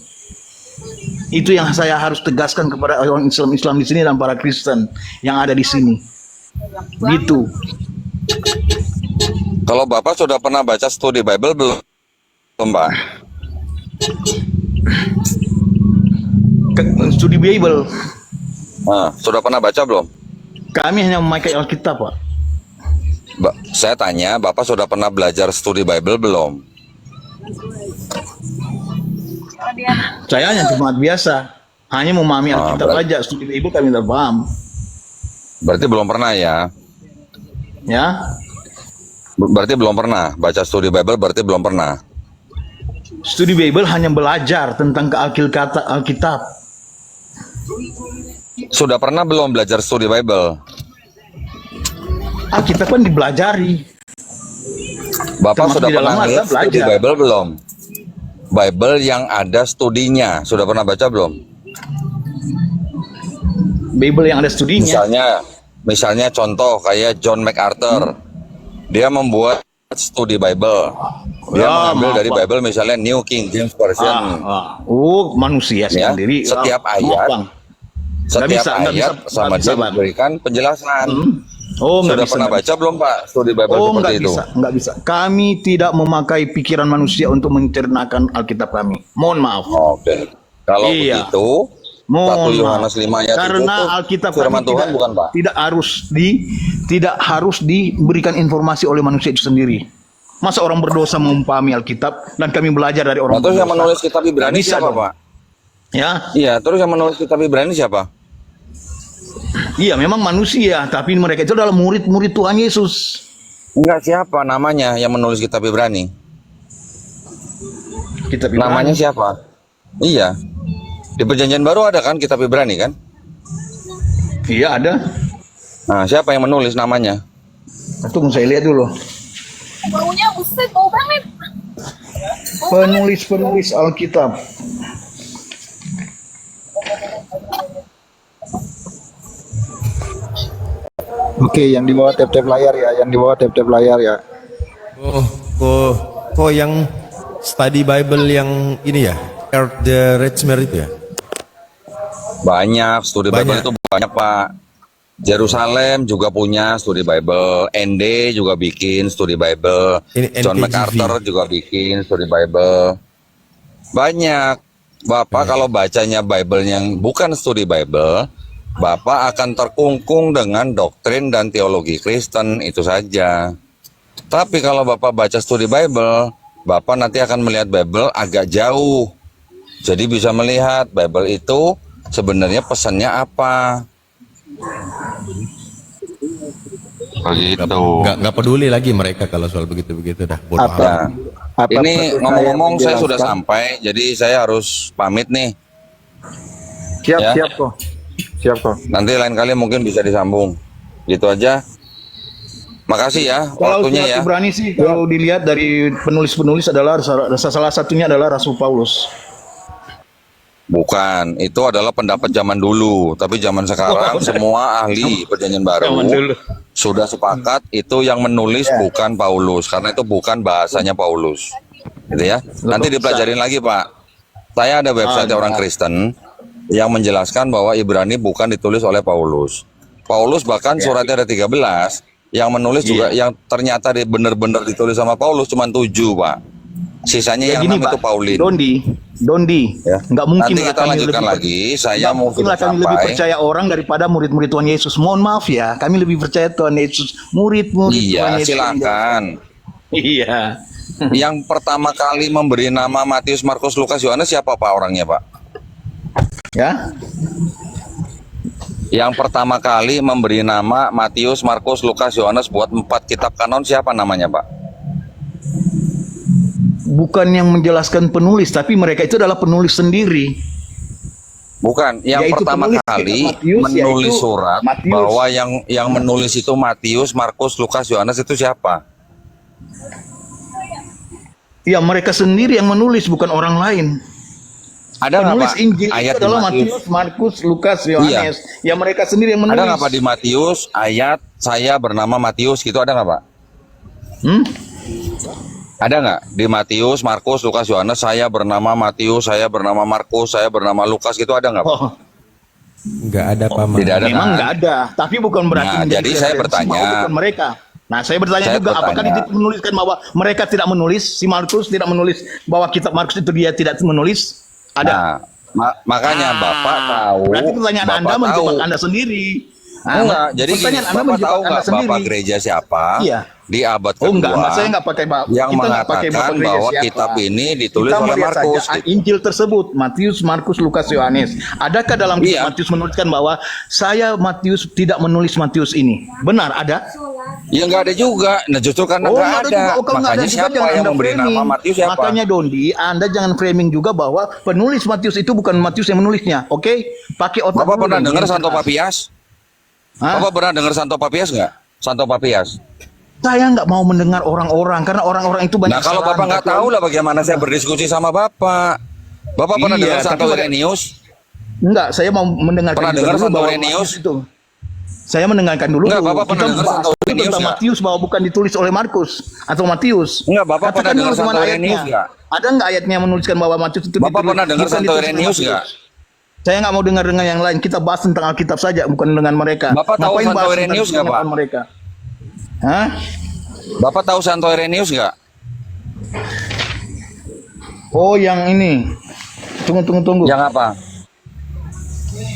S10: Itu yang saya harus tegaskan kepada orang Islam di sini dan para Kristen yang ada di sini. Gitu.
S2: Kalau Bapak sudah pernah baca studi Bible belum, Pak?
S10: Studi Bible.
S2: Nah, sudah pernah baca belum?
S10: Kami hanya memakai Alkitab, Pak.
S2: Saya tanya, Bapak sudah pernah belajar studi Bible belum?
S10: Saya hanya jemaat biasa, hanya memahami Alkitab aja. Studi Bible kami tidak paham.
S2: Berarti belum pernah ya?
S10: Ya.
S2: Berarti belum pernah baca studi Bible, berarti belum pernah.
S10: Studi Bible hanya belajar tentang Alkitab.
S2: Sudah pernah belum belajar studi Bible?
S10: Alkitab kan dipelajari.
S2: Bapak
S10: Termasuk
S2: sudah
S10: di dalam
S2: pernah lihat
S10: Alkitab
S2: studi
S10: belajar.
S2: Bible belum? Bible yang ada studinya, sudah pernah baca belum?
S10: Bible yang ada studinya.
S2: Misalnya contoh kayak John MacArthur. Dia membuat studi Bible. Dia mengambil dari Bible misalnya New King James Version.
S10: Oh, manusia
S2: Ya,
S10: sendiri.
S2: setiap ayat sama dia memberikan penjelasan.
S10: Oh,
S2: sudah pernah baca belum Pak studi Bible seperti itu?
S10: Nggak bisa. Kami tidak memakai pikiran manusia untuk mencernakan Alkitab kami. Mohon maaf.
S2: Oke. Kalau begitu, 1 Yohanes 5 ayat 7
S10: karena Alkitab
S2: firman
S10: kami
S2: Tuhan bukan Pak?
S10: Tidak harus diberikan informasi oleh manusia itu sendiri. Masa orang berdosa memahami Alkitab dan kami belajar dari orang
S2: terus
S10: berdosa?
S2: yang menulis kitab Ibrani
S10: Bisa
S2: siapa
S10: dong.
S2: Pak?
S10: Ya.
S2: Iya, terus yang menulis kitab Ibrani siapa?
S10: Iya, memang manusia, tapi mereka itu adalah murid-murid Tuhan Yesus.
S2: Enggak, siapa namanya yang menulis kitab Ibrani?
S10: Kitab Ibrani.
S2: Namanya siapa? Iya. Di Perjanjian Baru ada kan kitab Ibrani kan?
S10: Iya, ada.
S2: Nah, siapa yang menulis namanya?
S10: Tunggu saya lihat dulu.
S11: Baunya buset, bau banget.
S10: Penulis Alkitab.
S6: Oke, yang di bawah tab-tab layar ya, ya.
S9: Kok yang study Bible yang ini ya, Earth the Redeemer itu ya?
S2: Banyak, studi Bible itu banyak Pak. Jerusalem juga punya studi Bible, ND juga bikin studi Bible, John MacArthur juga bikin studi Bible. Banyak. Bapak kalau bacanya Bible yang bukan studi Bible, Bapak akan terkungkung dengan doktrin dan teologi Kristen, itu saja. Tapi kalau Bapak baca studi Bible, Bapak nanti akan melihat Bible agak jauh. Jadi bisa melihat Bible itu sebenarnya pesannya apa. Begitu.
S9: Nggak peduli lagi mereka kalau soal begitu-begitu dah. Bodoh
S2: Apa?
S9: amat.
S2: Ini ngomong-ngomong saya sudah sampai, jadi saya harus pamit nih.
S6: Siap kok.
S2: Nanti lain kali mungkin bisa disambung. Gitu aja. Makasih ya
S10: Kalau
S2: waktunya
S10: surat
S2: ya.
S10: Ibrani sih kalau dilihat dari penulis-penulis adalah salah satunya adalah Rasul Paulus.
S2: Bukan, itu adalah pendapat zaman dulu. Tapi zaman sekarang semua ahli Perjanjian Baru sudah sepakat itu yang menulis bukan Paulus, karena itu bukan bahasanya Paulus. Gitu ya. Nanti dipelajarin lagi Pak. Saya ada website orang Kristen. yang menjelaskan bahwa Ibrani bukan ditulis oleh Paulus. Paulus bahkan suratnya ada 13, yang menulis juga yang ternyata benar-benar ditulis sama Paulus cuma 7, Pak. Sisanya yang 6 itu Paulin.
S10: Dondi,
S2: Ya.
S10: nggak mungkin
S2: Nanti kita lanjutkan lagi. Saya mau
S10: mungkin kami lebih percaya orang daripada murid-murid Tuhan Yesus. Mohon maaf ya, kami lebih percaya Tuhan Yesus, murid-murid Tuhan
S2: Iya,
S10: Yesus.
S2: silakan.
S10: Iya.
S2: Yang pertama kali memberi nama Matius, Markus, Lukas, Yohanes siapa Pak orangnya, Pak?
S10: Ya.
S2: Yang pertama kali memberi nama Matius, Markus, Lukas, Yohanes buat 4 kitab kanon siapa namanya, Pak?
S10: Bukan yang menjelaskan penulis, tapi mereka itu adalah penulis sendiri.
S2: Bukan, yang
S10: Yaitu
S2: pertama
S10: penulis
S2: kali
S10: Matius,
S2: menulis
S10: yaitu
S2: surat
S10: Matius.
S2: bahwa yang menulis itu Matius, Markus, Lukas, Yohanes itu siapa?
S10: Ya, mereka sendiri yang menulis, bukan orang lain.
S2: Ada nggak,
S10: Penulis
S2: Pak,
S10: Injil
S2: ayat
S10: itu
S2: di
S10: adalah
S2: Matius?
S10: Matius, Markus, Lukas, Yohanes. Ya, mereka sendiri yang menulis.
S2: Ada nggak, Pak, di Matius ayat saya bernama Matius gitu, ada nggak, Pak? Ada nggak di Matius, Markus, Lukas, Yohanes saya bernama Matius, saya bernama Markus, saya bernama Lukas gitu, ada nggak, Pak?
S9: Nggak ada, Paman.
S2: Tidak ada.
S10: Memang
S2: kan?
S10: nggak ada, tapi bukan berarti
S2: Nah,
S10: menjadi
S2: jadi saya
S10: referensi
S2: bertanya.
S10: bahwa bukan mereka. Nah, saya bertanya
S2: Saya
S10: juga, apakah
S2: bertanya.
S10: dia menuliskan bahwa mereka tidak menulis, si Markus tidak menulis bahwa kitab Markus itu dia tidak menulis? Ada.
S2: Nah, makanya Bapak tahu.
S10: Berarti pertanyaan
S2: Bapak
S10: Anda menjebak
S2: tahu.
S10: Anda sendiri.
S2: Enggak, jadi gini,
S10: pertanyaan Anda
S2: Bapak
S10: menjebak
S2: tahu
S10: Anda
S2: nggak
S10: sendiri.
S2: Bapak gereja siapa?
S10: Iya.
S2: Di abad kedua.
S10: Oh enggak, saya nggak pakai Bapak.
S2: Yang
S10: Kita nggak pakai
S2: mengatakan
S10: Bapak gereja
S2: bahwa
S10: siapa.
S2: kitab ini ditulis
S10: Kita
S2: oleh
S10: melihat
S2: Markus.
S10: saja Injil tersebut, Matius, Markus, Lukas, Yohanes. Adakah dalam kitab
S2: Iya.
S10: Matius menuliskan bahwa saya Matius tidak menulis Matius ini? Benar, ada?
S2: Ya nggak ada juga. Nah justru karena
S10: Oh,
S2: nggak
S10: nggak
S2: ada.
S10: juga. Oh, kalau nggak
S2: Makanya
S10: ada juga,
S2: siapa
S10: jangan
S2: yang
S10: Anda
S2: memberi
S10: framing.
S2: nama Matius siapa?
S10: Makanya Dondi, Anda jangan framing juga bahwa penulis Matius itu bukan Matius yang menulisnya. Oke? Pakai otak.
S2: Bapak
S10: dulu
S2: pernah
S10: dan
S2: dengar
S10: pikir
S2: Santo
S10: keras.
S2: Papias?
S10: Hah?
S2: Bapak pernah dengar Santo Papias nggak? Santo Papias.
S10: Saya nggak mau mendengar orang-orang karena orang-orang itu banyak
S2: Nah kalau
S10: kesalahan.
S2: Bapak nggak tahu lah bagaimana saya berdiskusi sama Bapak. Bapak pernah
S10: Iya,
S2: dengar Santo
S10: tapi-
S2: Irenaeus?
S10: Enggak, saya mau mendengarkan
S2: Pernah
S10: juga
S2: dengar
S10: dulu
S2: Santo
S10: bahwa
S2: Irenaeus?
S10: Matius itu. Saya mendengarkan dulu.
S2: Enggak, Bapak
S10: Kita
S2: pernah dengar
S10: bahas
S2: Santo
S10: dulu
S2: Irenaeus
S10: tentang
S2: nggak?
S10: Matius bahwa bukan ditulis oleh Markus atau Matius.
S2: Enggak, Bapak
S10: Katakan
S2: pernah
S10: dulu
S2: dengar
S10: cuma
S2: Santo
S10: ayatnya.
S2: Irenaeus nggak?
S10: Ada nggak ayatnya yang menuliskan bahwa Matius itu
S2: Bapak pernah dengar
S10: bukan
S2: Santo
S10: ditulis oleh
S2: Irenaeus
S10: Matius?
S2: nggak?
S10: Saya nggak mau dengar dengan yang lain. Kita bahas tentang Alkitab saja, bukan dengan mereka.
S2: Bapak tahu
S10: Ngapain
S2: Santo
S10: bahas tentang
S2: Irenaeus nggak, Pak?
S10: pernyataan mereka? Hah?
S2: Bapak tahu Santo Irenaeus nggak?
S10: Oh, yang ini. Tunggu.
S2: Yang apa?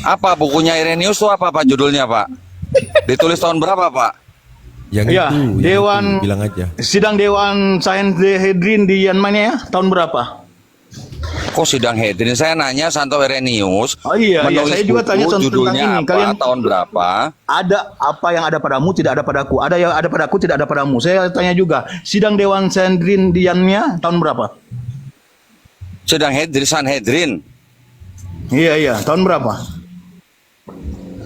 S2: Apa bukunya Irenaeus itu apa Pak judulnya Pak? Ditulis tahun berapa Pak?
S9: Yang
S10: Ya,
S9: itu, yang
S10: Dewan
S9: itu, bilang aja.
S10: Sidang Dewan Sanhedrin di yang mana ya? Tahun berapa?
S2: Kok sidang Hedrin? Saya nanya Santo Irenaeus.
S10: Oh iya,
S2: menulis
S10: saya juga
S2: buku,
S10: tanya tentang
S2: judulnya
S10: ini.
S2: apa?
S10: Kalian
S2: Tahun berapa?
S10: ada apa yang ada padamu tidak ada padaku. Ada yang ada padaku tidak ada padamu. Saya tanya juga. Sidang Dewan Sanhedrin diannya tahun berapa?
S2: Sidang Hedrin, Sanhedrin.
S10: Iya, tahun berapa?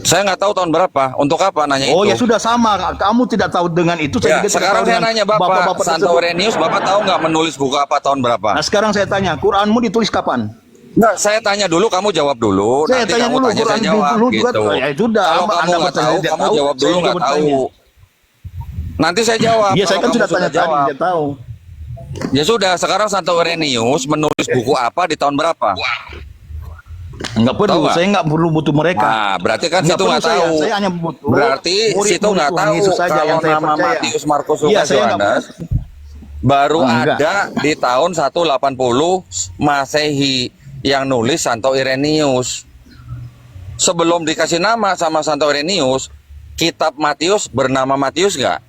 S2: Saya nggak tahu tahun berapa. Untuk apa nanya
S10: Oh
S2: itu?
S10: ya sudah sama. Kamu tidak tahu dengan itu.
S2: Ya,
S10: Saya juga tidak
S2: sekarang
S10: tahu
S2: saya
S10: dengan
S2: nanya Bapak,
S10: bapak-bapak
S2: Santo
S10: tersebut.
S2: Irenaeus, Bapak tahu nggak menulis buku apa tahun berapa?
S10: Nah sekarang saya tanya, Quranmu ditulis kapan?
S2: Nggak, saya tanya dulu, kamu jawab dulu.
S10: Saya
S2: Nanti
S10: tanya
S2: kamu
S10: dulu,
S2: tanya, saya
S10: Quran
S2: jawab
S10: dulu juga.
S2: gitu.
S10: Ya sudah,
S2: Kalau
S10: Anda
S2: kamu nggak
S10: bertanya
S2: tahu,
S10: tidak
S2: kamu
S10: tahu,
S2: jawab
S10: saya
S2: dulu
S10: juga
S2: nggak tahu.
S10: bertanya.
S2: Nanti saya jawab.
S10: Iya, saya
S2: kalau
S10: kan
S2: kamu
S10: sudah tanya tadi,
S2: jawab.
S10: saya tahu.
S2: Ya sudah, sekarang Santo Irenaeus menulis buku apa di tahun berapa?
S10: Enggak perlu,
S2: Tahu nggak?
S10: saya enggak perlu butuh mereka.
S2: Nah, berarti kan
S10: Nggak
S2: situ
S10: perlu
S2: nggak tahu.
S10: Saya hanya butuh.
S2: Berarti
S10: murid-murid
S2: situ nggak
S10: Tuhan
S2: tahu
S10: Yesus saja yang
S2: kalau
S10: saya
S2: nama
S10: percaya.
S2: Matius, Markus,
S10: Iya,
S2: Lukas,
S10: saya nggak
S2: Yohanes baru
S10: Enggak.
S2: ada di tahun 180 Masehi yang nulis Santo Irenaeus. Sebelum dikasih nama sama Santo Irenaeus, kitab Matius bernama Matius nggak?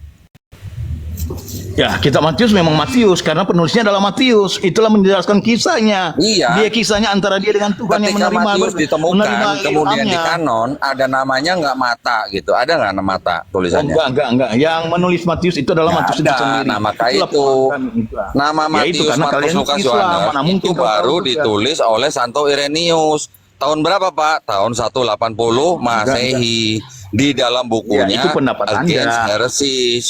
S10: Ya, kitab Matius memang Matius karena penulisnya adalah Matius. Itulah menjelaskan kisahnya.
S2: Iya.
S10: Dia kisahnya antara dia dengan Tuhan yang
S2: Ketika
S10: menerima
S2: Matius ditemukan,
S10: menerima
S2: kemudian di
S10: ilhamnya.
S2: kanon ada namanya nggak Mata gitu. Ada nggak nama Mata
S10: Oh,
S2: tulisannya?
S10: enggak. Yang menulis Matius itu adalah
S2: Nggak
S10: Matius itu
S2: ada.
S10: sendiri.
S2: Nah, maka
S10: Itulah
S2: itu
S10: pengakuan itu.
S2: nama
S10: Ya, itu
S2: Matius,
S10: karena
S2: Markus,
S10: kalian
S2: Lukas,
S10: Islam,
S2: Yohanes
S10: mana mungkin
S2: itu
S10: kau
S2: baru
S10: tahu juga.
S2: ditulis oleh Santo Irenaeus. Tahun berapa Pak? Tahun 180 Masehi. Di dalam bukunya
S10: Ya, itu pendapat
S2: Against
S10: Anda.
S2: Heresies.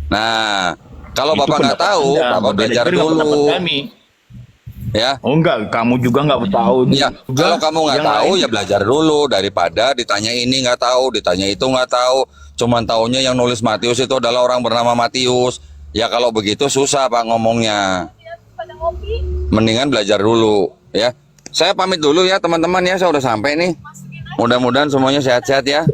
S2: Nah, kalau
S10: Itu
S2: Bapak nggak
S10: pendapat
S2: tahu,
S10: Anda,
S2: Bapak
S10: berbeda
S2: belajar
S10: dengan pendapat
S2: dulu.
S10: kami.
S2: Ya.
S10: Oh enggak, kamu juga nggak tahu.
S2: Ya,
S10: juga.
S2: kalau kamu nggak
S10: Yang
S2: tahu
S10: lain.
S2: ya belajar dulu daripada ditanya ini nggak tahu, ditanya itu nggak tahu. Cuman taunya yang nulis Matius itu adalah orang bernama Matius. Ya kalau begitu susah Pak ngomongnya.
S11: Pada ngopi.
S2: Mendingan belajar dulu ya. Saya pamit dulu ya teman-teman ya, saya udah sampai nih. Mudah-mudahan semuanya sehat-sehat ya.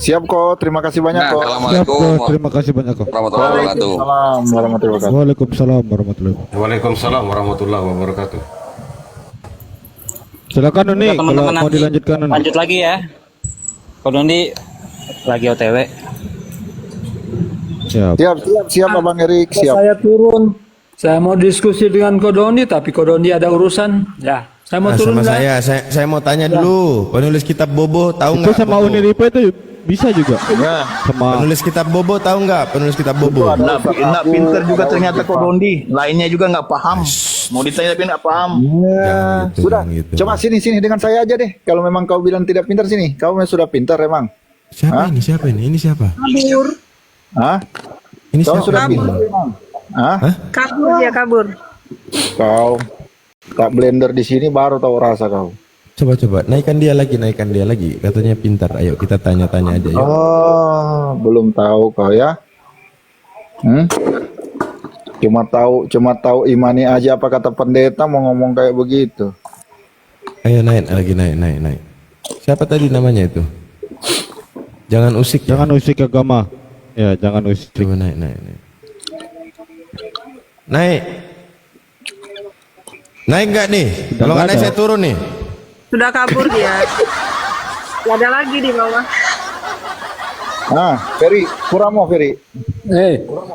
S6: Siap kok. Terima kasih banyak
S2: Nah,
S6: kok.
S2: assalamualaikum
S3: Terima kasih banyak kok.
S2: warahmatullahi wabarakatuh.
S6: Waalaikumsalam warahmatullahi wabarakatuh.
S3: Waalaikumsalam warahmatullahi wabarakatuh.
S9: Waalaikumsalam warahmatullahi wabarakatuh.
S3: Silakan Nuni,
S12: Udah, teman-teman,
S3: kalau mau
S12: nanti
S3: dilanjutkan Nuni.
S12: lanjut lagi ya. Kalau Dondi lagi OTW.
S6: Siap Abang Erik, siap.
S3: Saya turun. Saya mau diskusi dengan Kodoni, tapi Kodoni ada urusan. Ya, saya mau turun.
S9: Sama saya mau tanya dulu, penulis kitab Bobo tahu
S3: Itu
S9: nggak?
S3: sama
S9: Bobo?
S3: Uniripa itu bisa juga. Sama
S9: Penulis kitab Bobo tahu nggak? Penulis kitab Bobo.
S10: Nggak pinter juga ternyata kok Dondi. Lainnya juga nggak paham. Mau ditanya tapi nggak paham.
S6: Ya, sudah. Coba sini dengan saya aja deh. Kalau memang kau bilang tidak pintar sini, kau memang sudah pintar emang.
S9: Siapa ini? Siapa ini? Ini siapa?
S11: Kabur.
S6: Hah?
S9: Ini
S6: Kau
S9: siapa?
S6: sudah pintar emang. Hah?
S11: Kabur dia kabur.
S6: Kau tak blender di sini baru tahu rasa kau.
S9: Coba naikkan dia lagi. Katanya pintar. Ayo kita tanya-tanya aja ya.
S6: Oh, belum tahu kau ya? Cuma tahu imani aja apa kata pendeta mau ngomong kayak begitu.
S9: Ayo naik. Siapa tadi namanya itu? Jangan usik.
S3: jangan usik agama. Ya, jangan usik.
S9: Coba naik. Naik nggak nih? Kalau nggak naik saya turun nih.
S11: Sudah kabur dia. Gak ada lagi di bawah.
S6: Ferry, kurang mau Ferry.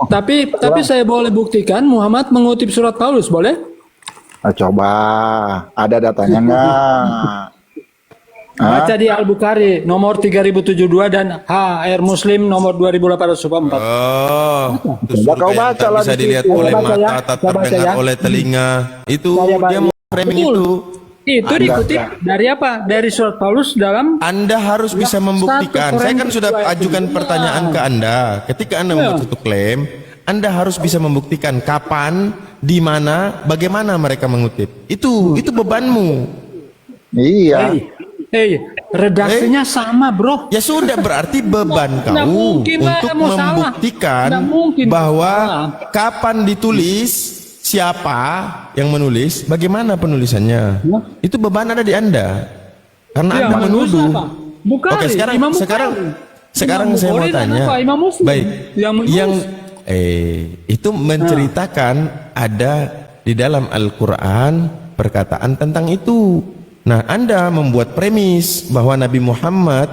S3: Tapi saya boleh buktikan Muhammad mengutip surat Paulus, boleh?
S6: Coba, ada datanya enggak?
S3: Baca di Al-Bukhari nomor 3072 dan HR Muslim nomor 2804.
S9: Oh, itu
S6: Coba kau
S9: surga yang
S6: baca
S9: tak
S6: lah
S9: bisa
S6: di
S9: dilihat
S6: situ.
S9: oleh
S3: Coba baca
S9: mata,
S3: ya.
S9: tak
S3: Coba baca
S9: terdengar
S3: ya.
S9: oleh telinga. Itu dia mau framing itu.
S3: Itu dikutip dari apa? Dari surat Paulus dalam.
S9: Anda harus bisa membuktikan. Saya kan sudah ajukan pertanyaan ke Anda. Ketika Anda membuat satu klaim, Anda harus bisa membuktikan kapan, di mana, bagaimana mereka mengutip. Itu bebanmu.
S6: Iya.
S3: Redaksinya sama, bro.
S9: Ya sudah, berarti beban
S3: Nggak
S9: kamu
S3: mungkin lah,
S9: untuk
S3: mau salah.
S9: membuktikan
S3: Nggak mungkin
S9: bahwa
S3: salah.
S9: kapan ditulis, siapa yang menulis, bagaimana penulisannya. Itu beban ada di Anda. Karena
S3: Yang
S9: Anda
S3: menulis
S9: menuduh.
S3: apa? Bukhari,
S9: Oke, sekarang
S3: Imam
S9: sekarang saya mau
S3: Bukhari dan
S9: tanya.
S3: apa? Imam Muslim.
S9: Baik.
S3: Yang menulis.
S9: Itu menceritakan ada di dalam Al-Qur'an perkataan tentang itu. Nah, Anda membuat premis bahwa Nabi Muhammad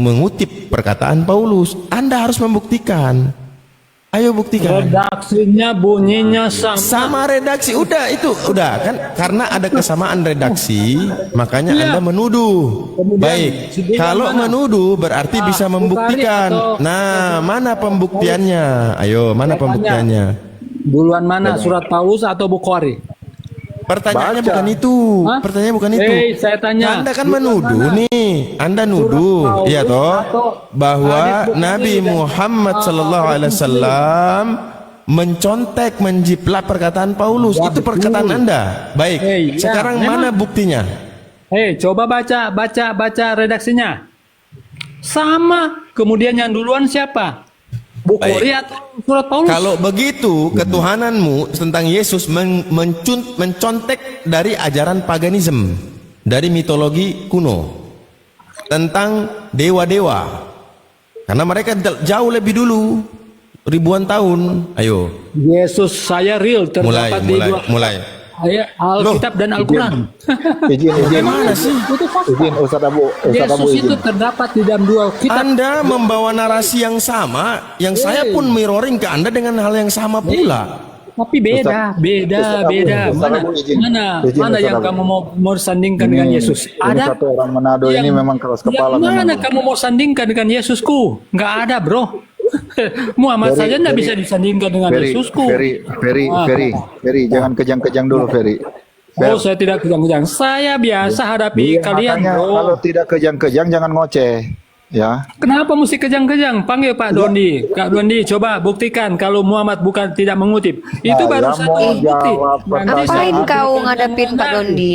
S9: mengutip perkataan Paulus. Anda harus membuktikan. Ayo buktikan.
S3: Redaksinya bunyinya sama.
S9: Sama redaksi. Udah kan karena ada kesamaan redaksi, makanya Anda menuduh. Baik. Kalau menuduh berarti bisa membuktikan. Nah, mana pembuktiannya? Ayo, mana pembuktiannya?
S3: Duluan mana, surat Paulus atau Bukhari?
S9: Pertanyaannya bukan itu. Pertanyaannya bukan itu.
S3: Saya tanya.
S9: Anda kan menuduh nih. Anda nuduh, iya toh, bahwa Nabi Muhammad SAW mencontek, menjiplak perkataan Paulus. Itu perkataan Anda. Baik. Sekarang mana buktinya?
S3: Coba baca redaksinya. Sama. Kemudian yang duluan siapa? Bukhari atau surat Paulus?
S9: Kalau begitu, ketuhananmu tentang Yesus mencontek dari ajaran paganisme, dari mitologi kuno, tentang dewa-dewa. Karena mereka jauh lebih dulu, ribuan tahun. Ayo.
S3: Yesus saya real terdapat di dua.
S9: Mulai.
S3: Alkitab dan Al-Quran.
S6: Izin.
S9: Bagaimana sih?
S6: Izin Ustaz Abu
S3: Yesus itu
S6: izin.
S3: terdapat di dalam dua kitab.
S9: Anda membawa narasi yang sama, yang saya pun mirroring ke Anda dengan hal yang sama pula.
S3: Tapi beda. Mana yang kamu mau sandingkan dengan Yesus?
S6: Ini
S3: Ada.
S6: satu orang Manado ini memang keras kepala.
S3: Yang mana
S6: memang.
S3: kamu mau sandingkan dengan Yesusku? Nggak ada, bro. Muhammad saja nggak bisa disandingkan dengan Yesusku.
S6: Ferry, jangan kejang-kejang dulu, Ferry.
S3: Saya tidak kejang-kejang. Saya biasa hadapi kalian,
S6: Makanya
S3: bro.
S6: kalau tidak kejang-kejang jangan ngoceh, ya.
S3: Kenapa mesti kejang-kejang? Panggil Pak Dondi. Kak Dondi, coba buktikan kalau Muhammad bukan tidak mengutip. Itu baru satu bukti.
S4: Ngapain kau ngadapin Pak Dondi?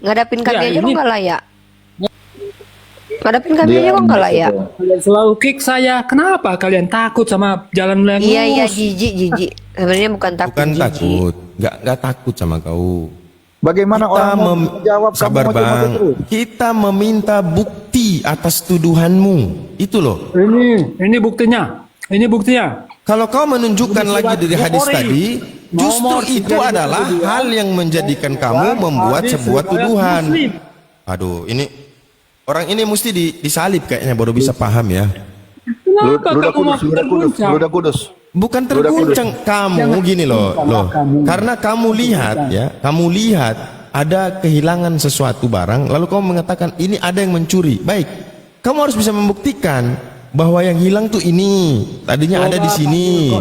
S4: Ngadapin kami aja kok nggak layak. Ngadapin kami aja kok nggak layak.
S3: Kalian selalu kick saya. Kenapa kalian takut sama jalan yang lurus?
S4: Iya, jijik. Sebenarnya bukan takut.
S9: Bukan
S4: jijik.
S9: takut, nggak takut sama kau.
S6: Bagaimana
S9: Kita
S6: orang mau jawab kamu
S9: sabar
S6: macam-macam
S9: bang,
S6: terus?
S9: kita meminta bukti atas tuduhanmu. Itu loh.
S3: Ini buktinya. Ini buktinya.
S9: Kalau kau menunjukkan lagi dari hadis
S3: Bukhari.
S9: tadi, justru
S3: Nomor
S9: itu
S3: 352.
S9: adalah hal yang menjadikan kamu membuat
S3: Hadis
S9: sebuah
S3: riwayat
S9: tuduhan.
S3: Muslim.
S9: Aduh, ini orang ini mesti disalib kayaknya baru bisa paham ya.
S3: Kenapa
S6: Ludah
S3: kamu mau
S6: kudus, ludah kudus,
S3: terguncang?
S6: ludah kudus.
S9: Bukan
S6: Ludah kudus.
S9: terguncang kamu gini loh. Karena kamu lihat ya, kamu lihat ada kehilangan sesuatu barang, lalu kamu mengatakan ini ada yang mencuri. Baik, kamu harus bisa membuktikan bahwa yang hilang tuh ini tadinya ada di sini.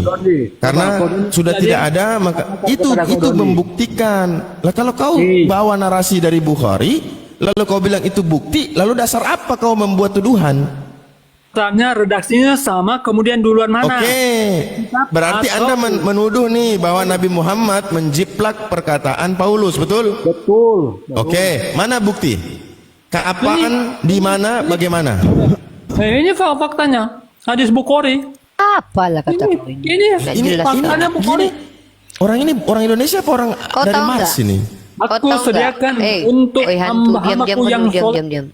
S9: Karena sudah tidak ada, maka itu membuktikan. Lah kalau kau bawa narasi dari Bukhari, lalu kau bilang itu bukti, lalu dasar apa kau membuat tuduhan?
S3: Tanya redaksinya sama, kemudian duluan mana?
S9: Oke, berarti Anda menuduh nih bahwa Nabi Muhammad menjiplak perkataan Paulus, betul?
S3: Betul.
S9: Oke, mana bukti? Keapaan, di mana, bagaimana?
S3: Ini faktanya. Hadis Bukhari.
S4: Apalah kata kau ini?
S3: Ini faktanya Bukhari.
S9: Orang ini orang Indonesia apa orang
S4: Kau
S9: dari
S4: tahu
S9: Mars
S4: nggak?
S9: ini?
S4: Kau
S3: Aku
S4: tahu
S3: sediakan
S4: nggak?
S3: untuk
S4: hantu,
S3: hamba-hambaku yang soleh.
S4: diam.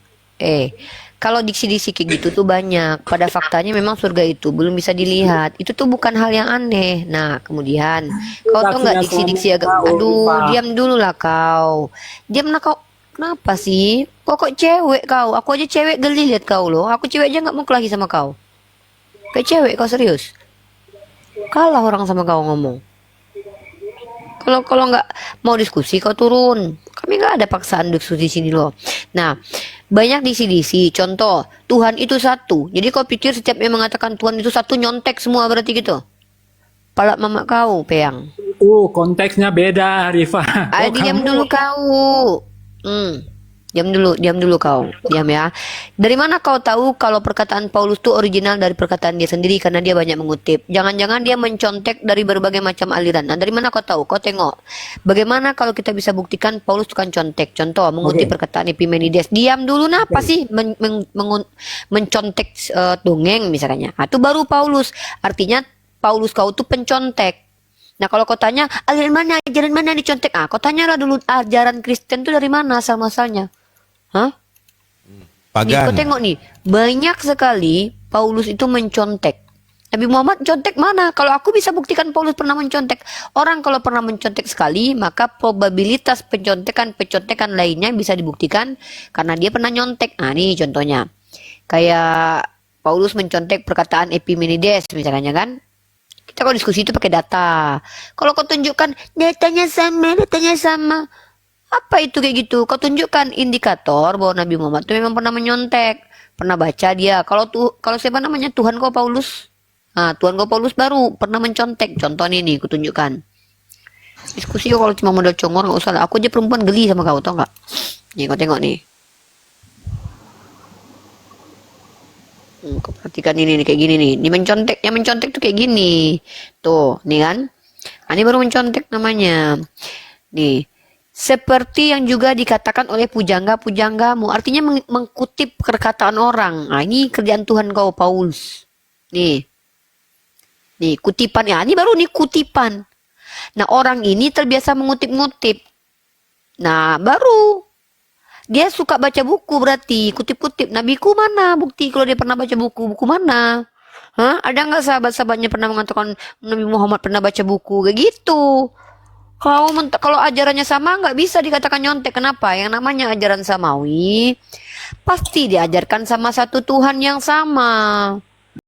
S4: Kalau diksi-diksi kayak gitu tuh banyak. Pada faktanya memang surga itu belum bisa dilihat. Itu tuh bukan hal yang aneh. Nah, kemudian kau tahu nggak diksi-diksi agak, aduh, diam dulu lah kau. Diam lah kau. Kenapa sih? Kok cewek kau? Aku aja cewek geli lihat kau loh. Aku cewek aja nggak mau lagi sama kau. Kayak cewek kau serius? Kalah orang sama kau ngomong. Kalau nggak mau diskusi kau turun. Kami nggak ada paksaan diskusi sini loh. Nah, banyak diksi-diksi. Contoh, Tuhan itu satu. Jadi kau pikir setiap yang mengatakan Tuhan itu satu nyontek semua berarti gitu? Palak mama kau, Peyang.
S3: Konteksnya beda, Rifah.
S4: Diam dulu kau. Diam dulu kau. Diam ya. Dari mana kau tahu kalau perkataan Paulus itu original dari perkataan dia sendiri karena dia banyak mengutip. Jangan-jangan dia mencontek dari berbagai macam aliran. Nah, dari mana kau tahu? Kau tengok. Bagaimana kalau kita bisa buktikan Paulus itu kan contek. Contoh, mengutip perkataan Epimenides. Diam dulu apa sih mencontek dongeng misalnya. Nah, itu baru Paulus. Artinya Paulus kau tuh pencontek. Nah, kalau kau tanya aliran mana, ajaran mana dicontek? Kau tanyalah dulu ajaran Kristen itu dari mana asal-muasalnya. Hah? Nih, kau
S9: Pagan.
S4: tengok nih, banyak sekali Paulus itu mencontek. Nabi Muhammad contek mana? Kalau aku bisa buktikan Paulus pernah mencontek. Orang kalau pernah mencontek sekali, maka probabilitas pencontekan lainnya bisa dibuktikan karena dia pernah nyontek. Nah, nih contohnya. Kayak Paulus mencontek perkataan Epimenides misalnya kan. Kita kalau diskusi itu pakai data. Kalau kau tunjukkan datanya sama. Apa itu kayak gitu? Kau tunjukkan indikator bahwa Nabi Muhammad itu memang pernah menyontek, pernah baca dia. Kalau siapa namanya Tuhan kau Paulus, Tuhan kau Paulus baru pernah mencontek. Contoh nih, aku tunjukkan. Diskusi kau kalau cuma modal congor nggak usah lah. Aku aja perempuan geli sama kau, tau nggak? Nih kau tengok nih. Kau perhatikan ini nih kayak gini nih. Ini mencontek, yang mencontek tuh kayak gini. Tuh, nih kan? Ini baru mencontek namanya. Nih. Seperti yang juga dikatakan oleh pujangga-pujanggamu. Artinya mengkutip perkataan orang. Nah, ini kerjaan Tuhan kau Paulus. Nih kutipan ya. Ini baru nih kutipan. Nah, orang ini terbiasa mengutip-ngutip. Nah, baru dia suka baca buku berarti kutip-kutip. Nabiku mana bukti kalau dia pernah baca buku mana? Ada nggak sahabat-sahabatnya pernah mengatakan Nabi Muhammad pernah baca buku kayak gitu? Kalau ajarannya sama nggak bisa dikatakan nyontek. Kenapa? Yang namanya ajaran samawi pasti diajarkan sama satu Tuhan yang sama.